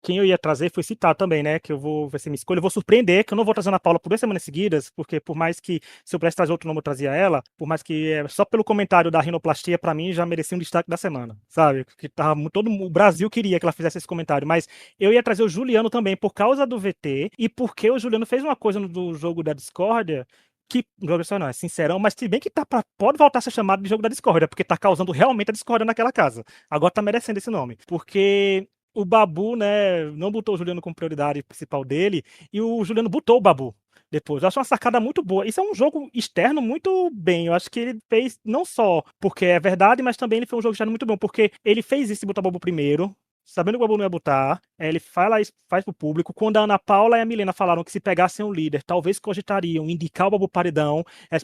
A: quem eu ia trazer foi citar também, né? Que vai ser minha escolha. Eu vou surpreender, que eu não vou trazer a Ana Paula por 2 semanas seguidas, porque por mais que, se eu pudesse trazer outro nome, eu trazia ela, por mais que só pelo comentário da rinoplastia, pra mim, já merecia um destaque da semana, sabe? Que o Brasil queria que ela fizesse esse comentário, mas eu ia trazer o Juliano também, por causa do VT, e porque o Juliano fez uma coisa no jogo da discórdia, que jogo só não é sincerão, mas se bem que pode voltar a ser chamado de jogo da discórdia, porque tá causando realmente a discórdia naquela casa. Agora tá merecendo esse nome. Porque o Babu, né, não botou o Juliano como prioridade principal dele, e o Juliano botou o Babu depois. Eu acho uma sacada muito boa. Isso é um jogo externo muito bem. Eu acho que ele fez, não só porque é verdade, mas também ele foi um jogo externo muito bom, porque ele fez isso e botou o Babu primeiro, sabendo que o Babu não ia botar, ele faz pro público. Quando a Ana Paula e a Milena falaram que se pegassem um líder, talvez cogitariam indicar o Babu paredão, elas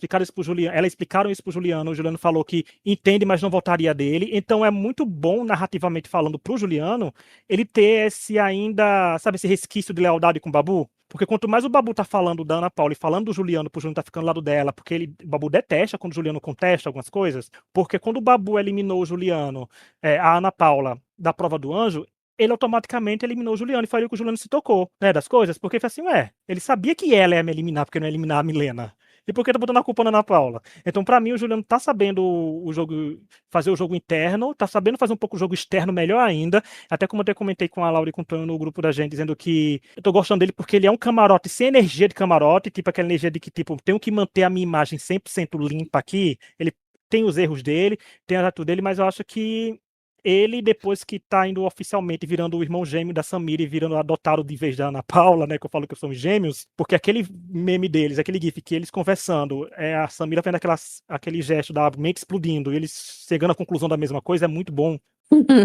A: explicaram isso pro Juliano, o Juliano falou que entende, mas não votaria dele. Então é muito bom, narrativamente falando, pro Juliano, ele ter esse ainda, sabe, esse resquício de lealdade com o Babu. Porque quanto mais o Babu tá falando da Ana Paula e falando do Juliano, pro Juliano tá ficando do lado dela, porque o Babu detesta quando o Juliano contesta algumas coisas, porque quando o Babu eliminou o Juliano, a Ana Paula, da prova do anjo, ele automaticamente eliminou o Juliano e foi aí que o Juliano se tocou, né, das coisas, porque foi assim, ele sabia que ela ia me eliminar, porque não ia eliminar a Milena. E por que tá botando a culpa na Ana Paula? Então, pra mim, o Juliano tá sabendo fazer o jogo interno, tá sabendo fazer um pouco o jogo externo melhor ainda. Até como eu até comentei com a Laura e com o Tonho no grupo da gente, dizendo que eu tô gostando dele porque ele é um camarote sem energia de camarote, tipo aquela energia de que, tipo, tenho que manter a minha imagem 100% limpa aqui. Ele tem os erros dele, tem a atitude dele, mas eu acho que ele, depois que tá indo oficialmente virando o irmão gêmeo da Samira e virando adotado de vez da Ana Paula, né? Que eu falo que são gêmeos, porque aquele meme deles, aquele gif que eles conversando, a Samira fazendo aquele gesto da mente explodindo, e eles chegando à conclusão da mesma coisa, é muito bom.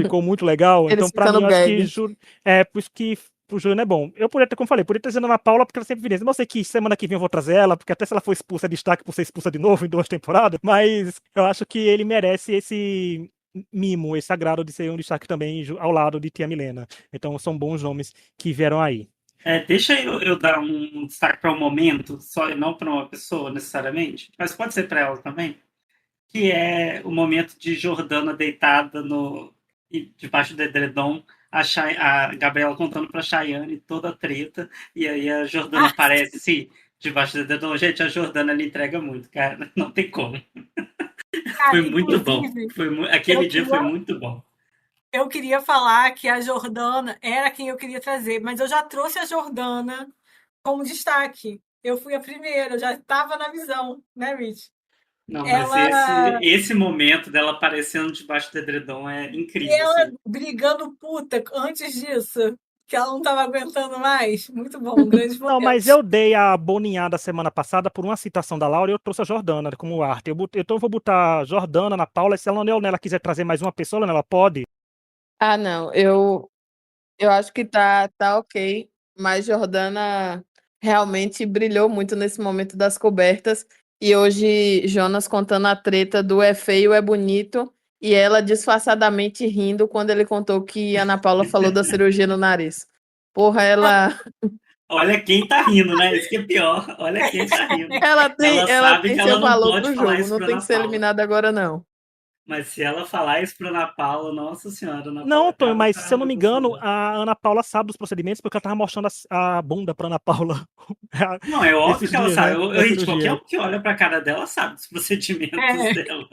A: Ficou muito legal.
E: Eles
A: Então, pra mim,
E: ficando
A: eu acho que
E: gag.
A: por isso que pro Juliano é bom. Eu poderia ter, como falei, poderia ter trazido a Ana Paula, porque ela sempre evidência. Não sei que semana que vem eu vou trazer ela, porque até se ela for expulsa é destaque por ser expulsa de novo em 2 temporadas, mas eu acho que ele merece esse mimo, esse agrado de ser um destaque também ao lado de Tia Milena. Então são bons nomes que vieram aí.
D: Deixa eu dar um destaque para um momento, só não para uma pessoa necessariamente, mas pode ser para ela também, que é o momento de Jordana deitada debaixo do edredom, a Gabriela contando para a Chayane toda a treta, e aí a Jordana aparece debaixo do edredom. Gente, a Jordana ela entrega muito, cara, não tem como.
C: Cara,
D: Foi muito bom. Aquele dia foi muito bom.
C: Eu queria falar que a Jordana era quem eu queria trazer, mas eu já trouxe a Jordana como destaque. Eu fui a primeira, eu já estava na visão, né, Rich?
D: Não, mas esse momento dela aparecendo debaixo do edredom é incrível.
C: E ela
D: assim.
C: brigando puta antes disso, que ela não estava aguentando mais. Muito bom, um grande momento.
A: Não, mas eu dei a boninhada semana passada por uma citação da Laura e eu trouxe a Jordana como arte. Então eu vou botar a Jordana na Paula, e se ela quiser trazer mais uma pessoa, ela pode.
E: Ah, não. Eu acho que tá ok, mas Jordana realmente brilhou muito nesse momento das cobertas. E hoje, Jonas contando a treta do é feio, é bonito, e ela disfarçadamente rindo quando ele contou que Ana Paula falou da cirurgia no nariz. Porra,
D: Olha quem tá rindo, né? Isso que é pior. Olha quem tá rindo.
E: ela tem,
D: Ela
E: ela
D: sabe
E: tem
D: que
E: seu
D: ela não
E: valor
D: pode
E: pro
D: falar
E: jogo,
D: isso
E: não
D: pra
E: tem
D: Ana
E: que ser
D: Paula.
E: eliminada agora, não.
D: Mas se ela falar isso pra Ana Paula, nossa senhora, Ana
A: Não,
D: Paula
A: Tonho,
D: acaba
A: mas
D: com
A: se eu não me
D: a
A: engano,
D: dela.
A: a Ana Paula sabe dos procedimentos porque ela tava mostrando a bunda pra Ana Paula
D: Não, é óbvio
A: esses
D: que ela
A: dias,
D: sabe.
A: né? Da
D: Gente, qualquer
A: cirurgia.
D: um que olha pra cara dela sabe dos procedimentos
C: É,
D: dela.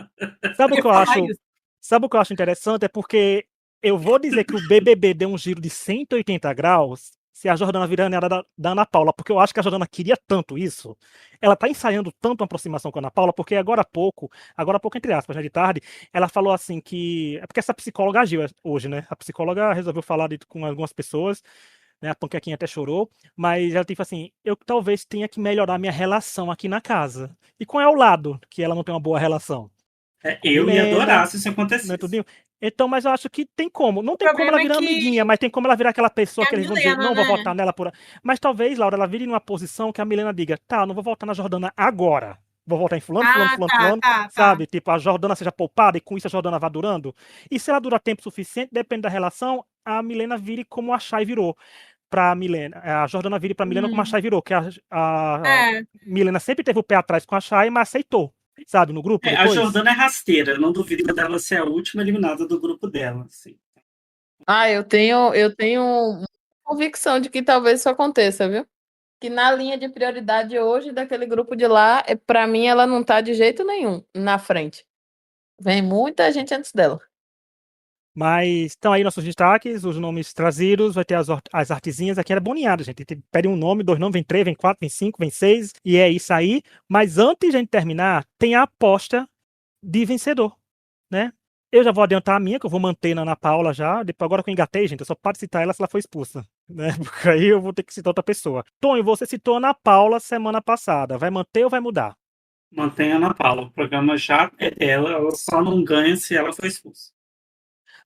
A: Sabe o
C: eu
A: que
C: ia
A: eu
C: falar
A: acho?
C: isso.
A: Sabe o que eu acho interessante? É porque eu vou dizer que o BBB deu um giro de 180 graus se a Jordana virar aliada da Ana Paula, porque eu acho que a Jordana queria tanto isso. Ela tá ensaiando tanto uma aproximação com a Ana Paula, porque agora há pouco entre aspas, né, de tarde, ela falou assim que. É porque essa psicóloga agiu hoje, né? A psicóloga resolveu falar com algumas pessoas, né? A Panquequinha até chorou, mas ela tipo assim: eu talvez tenha que melhorar minha relação aqui na casa. E qual é o lado que ela não tem uma boa relação? Com
D: Eu ia
A: Milena,
D: adorar se isso
A: né,
D: acontecesse.
A: tudinho. Então, mas eu acho que tem como. Não
C: O
A: tem como ela
C: problema é
A: virar amiguinha, mas tem como ela virar aquela pessoa
C: que a
A: que eles vão dizer,
C: Milena,
A: não vou
C: né?
A: votar nela por. Mas talvez, Laura, ela vire numa posição que a Milena diga, tá, não vou votar na Jordana agora. Vou votar em fulano, fulano,
C: Ah,
A: fulano,
C: tá,
A: fulano,
C: tá, tá.
A: sabe? Tipo, a Jordana seja poupada e com isso a Jordana vá durando. E se ela dura tempo suficiente, depende da relação, a Milena vire como a Chay virou pra Milena. A Jordana vire pra Milena como a
C: Hum.
A: Chay virou, que a
C: É,
A: Milena sempre teve o pé atrás com a Chay, mas aceitou, sabe, no grupo
D: A
A: depois.
D: Jordana é rasteira. Eu não duvido dela ser a última eliminada do grupo dela. Assim.
E: Eu tenho convicção de que talvez isso aconteça, viu? Que na linha de prioridade hoje daquele grupo de lá, pra mim ela não tá de jeito nenhum na frente. Vem muita gente antes dela.
A: Mas estão aí nossos destaques, os nomes trazidos, vai ter as artezinhas, aqui era boneada, gente. Pede um nome, dois nomes, vem três, vem quatro, vem cinco, vem seis, e é isso aí. Mas antes de a gente terminar, tem a aposta de vencedor, né? Eu já vou adiantar a minha, que eu vou manter na Ana Paula já. Depois, agora que eu engatei, gente, eu só paro de citar ela se ela for expulsa, né? Porque aí eu vou ter que citar outra pessoa. Tonho, você citou a Ana Paula semana passada. Vai manter ou vai mudar?
D: Mantenha a Ana Paula. O programa já é dela. Ela só não ganha se ela for expulsa.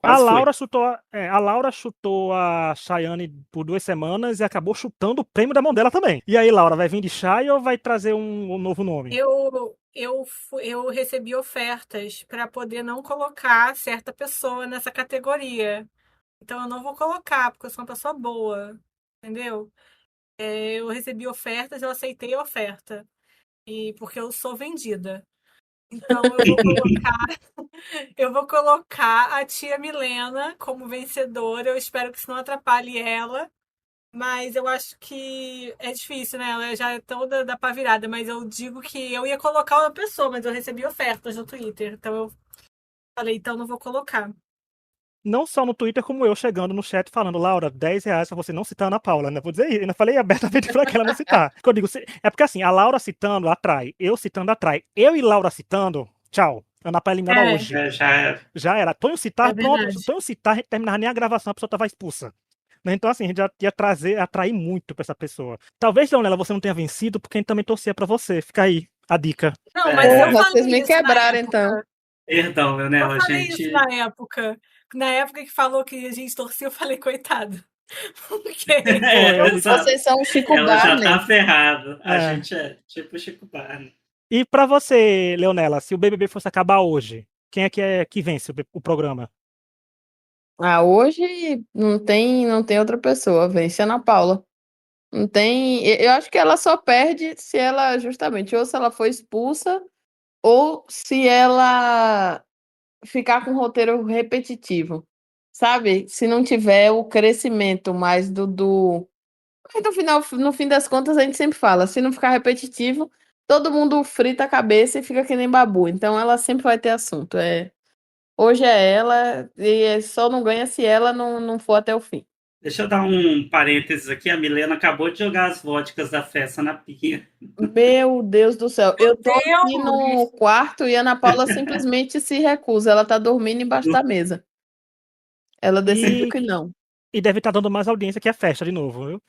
A: A
D: Quase foi.
A: Laura chutou, a Laura chutou a Chayane por 2 semanas e acabou chutando o prêmio da mão dela também. E aí, Laura, vai vir de Chay ou vai trazer um novo nome?
C: eu recebi ofertas para poder não colocar certa pessoa nessa categoria. Então eu não vou colocar, porque eu sou uma pessoa boa, entendeu? Eu recebi ofertas, eu aceitei a oferta. E porque eu sou vendida. Então eu vou colocar a tia Milena como vencedora. Eu espero que isso não atrapalhe ela. Mas eu acho que é difícil, né? Ela já é toda da pá virada. Mas eu digo que eu ia colocar uma pessoa, mas eu recebi ofertas no Twitter. Então eu falei, então não vou colocar.
A: Não só no Twitter, como eu chegando no chat falando, Laura, R$ 10 pra você não citar a Ana Paula, né? Vou dizer isso. Eu falei abertamente pra ela não citar. Porque eu digo, é porque assim, a Laura citando atrai, eu citando atrai. Eu e Laura citando, tchau. Ana Paula eliminada
C: É,
A: hoje.
D: Já era.
A: Já era. Tonho citar,
C: é
A: pronto.
C: verdade.
A: Tonho citar, a gente terminava nem a gravação, a pessoa tava expulsa. Né? Então, assim, a gente já ia atrair muito pra essa pessoa. Talvez, Leonela, você não tenha vencido, porque a gente também torcia pra você. Fica aí a dica.
C: Não, mas eu
E: Porra, vocês
C: falei
E: me
C: isso na
E: quebraram
C: época.
E: então.
D: Perdão,
C: Eu
D: Leonela,
C: falei isso
D: gente.
C: na época. Na época que falou que a gente torcia, eu falei, coitado. Porque
D: Exato.
E: Vocês são o Chico
D: Ela já tá
E: Barney.
D: ferrada. A
A: É.
D: gente é tipo Chico Barney.
A: E pra você, Leonela, se o BBB fosse acabar hoje, quem é que vence o programa?
E: Ah, hoje não tem outra pessoa. Vence a Ana Paula. Não tem. Eu acho que ela só perde se ela, justamente, ou se ela for expulsa, ou se ela ficar com um roteiro repetitivo. Sabe? Se não tiver o crescimento mais do. Mas no fim das contas, a gente sempre fala, se não ficar repetitivo, todo mundo frita a cabeça e fica que nem babu. Então ela sempre vai ter assunto. Hoje é ela, e só não ganha se ela não for até o fim.
D: Deixa eu dar um parênteses aqui. A Milena acabou de jogar as vodkas da festa na pia.
E: Meu Deus do céu. Eu tô aqui
C: Deus!
E: no quarto e a Ana Paula simplesmente se recusa. Ela tá dormindo embaixo da mesa. Ela decidiu
A: E,
E: que não.
A: e deve estar dando mais audiência que a festa de novo, viu?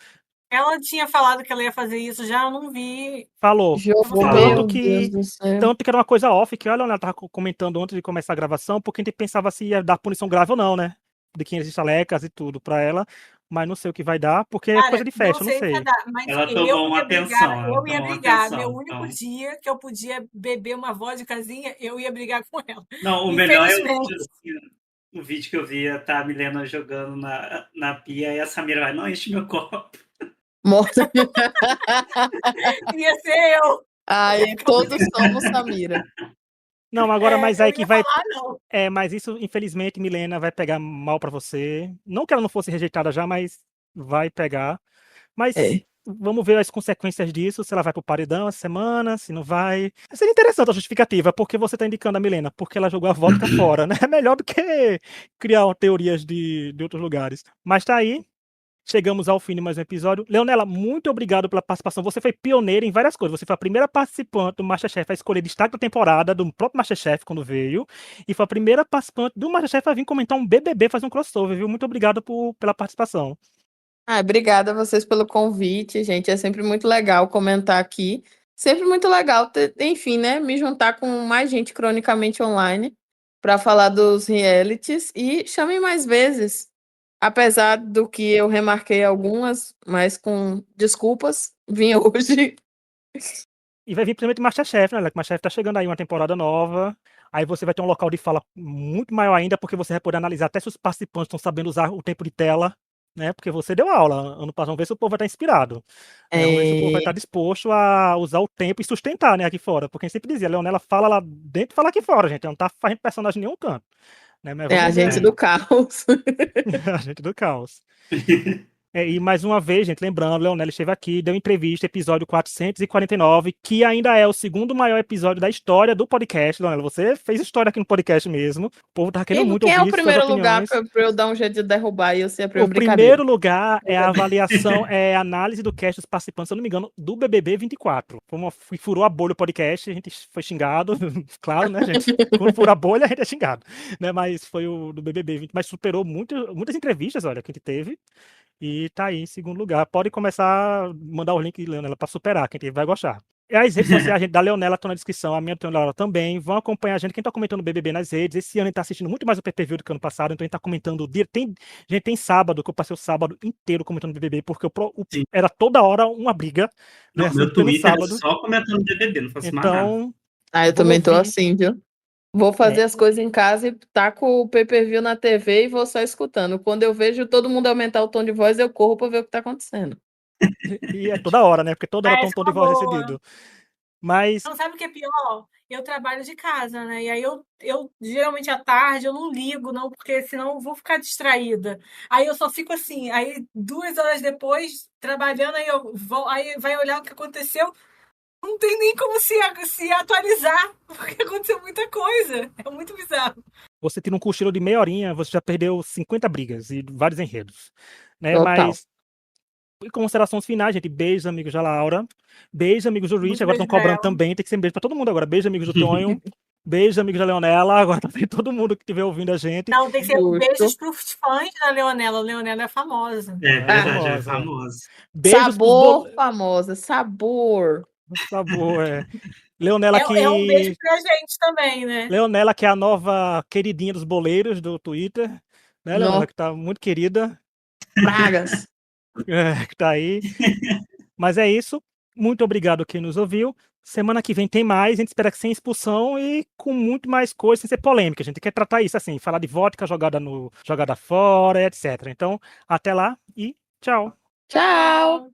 C: Ela tinha falado que ela ia fazer isso já, eu não vi.
A: Falou.
E: Jogou,
D: Falou.
A: Tanto
E: meu Deus
A: que,
E: do céu.
A: tanto que era uma coisa off, que olha, ela tava comentando antes de começar a gravação, porque a gente pensava se ia dar punição grave ou não, né? De 500 estalecas e tudo pra ela. Mas não sei o que vai dar, porque é
C: Cara,
A: coisa de festa, eu não
C: sei se ia
A: sei.
C: dar, mas
D: Ela
C: eu
D: tomou uma
C: ia brigar,
D: atenção. Ela tomou uma
C: Meu
D: atenção.
C: único
D: Então...
C: dia que eu podia beber uma vodkazinha, eu ia brigar com ela.
D: Não, o melhor é o
C: Infelizmente.
D: vídeo. o vídeo que eu via, tá a Milena jogando na pia e a Samira vai, não enche meu copo.
E: Morta.
C: Ia ser eu.
E: Aí todos somos Samira.
A: Não, agora, mas
C: eu
A: aí
C: ia
A: que vai.
C: falar, não.
A: Mas isso, infelizmente, Milena, vai pegar mal pra você. Não que ela não fosse rejeitada já, mas vai pegar. Mas
E: É.
A: vamos ver as consequências disso, se ela vai pro paredão essa semana, se não vai. Seria interessante a justificativa, porque você tá indicando a Milena, porque ela jogou a vodka fora, né? É melhor do que criar teorias de outros lugares. Mas tá aí. Chegamos ao fim de mais um episódio. Leonela, muito obrigado pela participação. Você foi pioneira em várias coisas. Você foi a primeira participante do MasterChef a escolher destaque da temporada do próprio MasterChef quando veio. E foi a primeira participante do MasterChef a vir comentar um BBB, fazer um crossover, viu? Muito obrigado pela participação.
E: Obrigada a vocês pelo convite, gente. É sempre muito legal comentar aqui. Sempre muito legal, enfim, né? Me juntar com mais gente cronicamente online para falar dos realities e chamem mais vezes. Apesar do que eu remarquei algumas, mas com desculpas, vim hoje.
A: E vai vir principalmente MasterChef, né? Que MasterChef tá chegando aí uma temporada nova. Aí você vai ter um local de fala muito maior ainda, porque você vai poder analisar até se os participantes estão sabendo usar o tempo de tela, né? Porque você deu aula ano passado. Vamos ver se o povo vai estar inspirado. Né? Vamos ver se o povo vai estar disposto a usar o tempo e sustentar, né? Aqui fora. Porque a gente sempre dizia, a Leonela fala lá dentro e fala aqui fora, gente. Ela não tá fazendo personagem em nenhum canto. Né? Mas
E: É a
A: vamos ver
E: gente
A: aí.
E: do caos.
A: A gente do caos. E mais uma vez, gente, lembrando, Leonela esteve aqui, deu entrevista, episódio 449, que ainda é o segundo maior episódio da história do podcast. Leonela, você fez história aqui no podcast mesmo. O povo tava querendo muito
E: Quem é o
A: ouvir suas
E: primeiro lugar
A: opiniões.
E: para eu dar um jeito de derrubar e eu ser a
A: O
E: primeira brincadeira?
A: primeiro lugar é a avaliação, é a análise do cast dos participantes, se eu não me engano, do BBB 24. Furou a bolha o podcast, a gente foi xingado, claro, né, gente? Quando fura a bolha, a gente é xingado. Né? Mas foi o do BBB 20, mas superou muitas entrevistas, olha, que a gente teve. E tá aí em segundo lugar. Pode começar a mandar o link, Leonela, para superar, quem vai gostar. E as redes sociais da Leonela estão na descrição, a minha do Leonela também. Vão acompanhar a gente, quem tá comentando o BBB nas redes. Esse ano a gente tá assistindo muito mais o PPV do que ano passado, então a gente tá comentando o dia. Tem sábado, que eu passei o sábado inteiro comentando o BBB, porque era toda hora uma briga.
D: Não,
A: Né,
D: meu
A: pelo
D: Twitter era
A: sábado.
D: só comentando BBB, não faço mais nada.
A: Então,
E: eu também tô
A: ouvir.
E: assim, viu? Vou fazer as coisas em casa e taco o pay-per-view na TV e vou só escutando. Quando eu vejo todo mundo aumentar o tom de voz, eu corro pra ver o que tá acontecendo.
A: E é toda hora, né? Porque toda hora tem um tom de voz
C: boa.
A: decidido. Mas
C: Não, sabe o que é pior? Eu trabalho de casa, né? E aí eu geralmente à tarde eu não ligo, não, porque senão eu vou ficar distraída. Aí eu só fico assim, aí 2 horas depois, trabalhando, aí vai olhar o que aconteceu. Não tem nem como se atualizar, porque aconteceu muita coisa. É muito bizarro.
A: você tira um cochilo de meia horinha, você já perdeu 50 brigas e vários enredos. Né?
E: Total.
A: Mas, em considerações finais, gente, beijos, amigos da Laura. Beijos, amigos do Rich.
C: Muito
A: Agora estão
C: beijo pra
A: cobrando
C: ela.
A: também, tem que ser um beijo pra todo mundo agora. Beijo, amigos do Tonho. Beijos, amigos da Leonela. Agora também todo mundo que estiver ouvindo a gente.
C: Não, tem que ser
E: Justo.
C: beijos pros fãs da Leonela. A Leonela é famosa.
D: É verdade, é
A: famosa.
D: famosa.
A: Beijos pros
E: Sabor, famosa. Sabor.
A: Sabor, é. Leonela
C: É um beijo pra gente também, né?
A: Leonela, que é a nova queridinha dos boleiros do Twitter. Né, Leonela, que tá muito querida.
E: Pragas.
A: Que tá aí. Mas é isso. Muito obrigado quem nos ouviu. Semana que vem tem mais. A gente espera que sem expulsão e com muito mais coisa, sem ser polêmica. A gente quer tratar isso assim, falar de vodka jogada fora, etc. Então, até lá e tchau.
E: Tchau.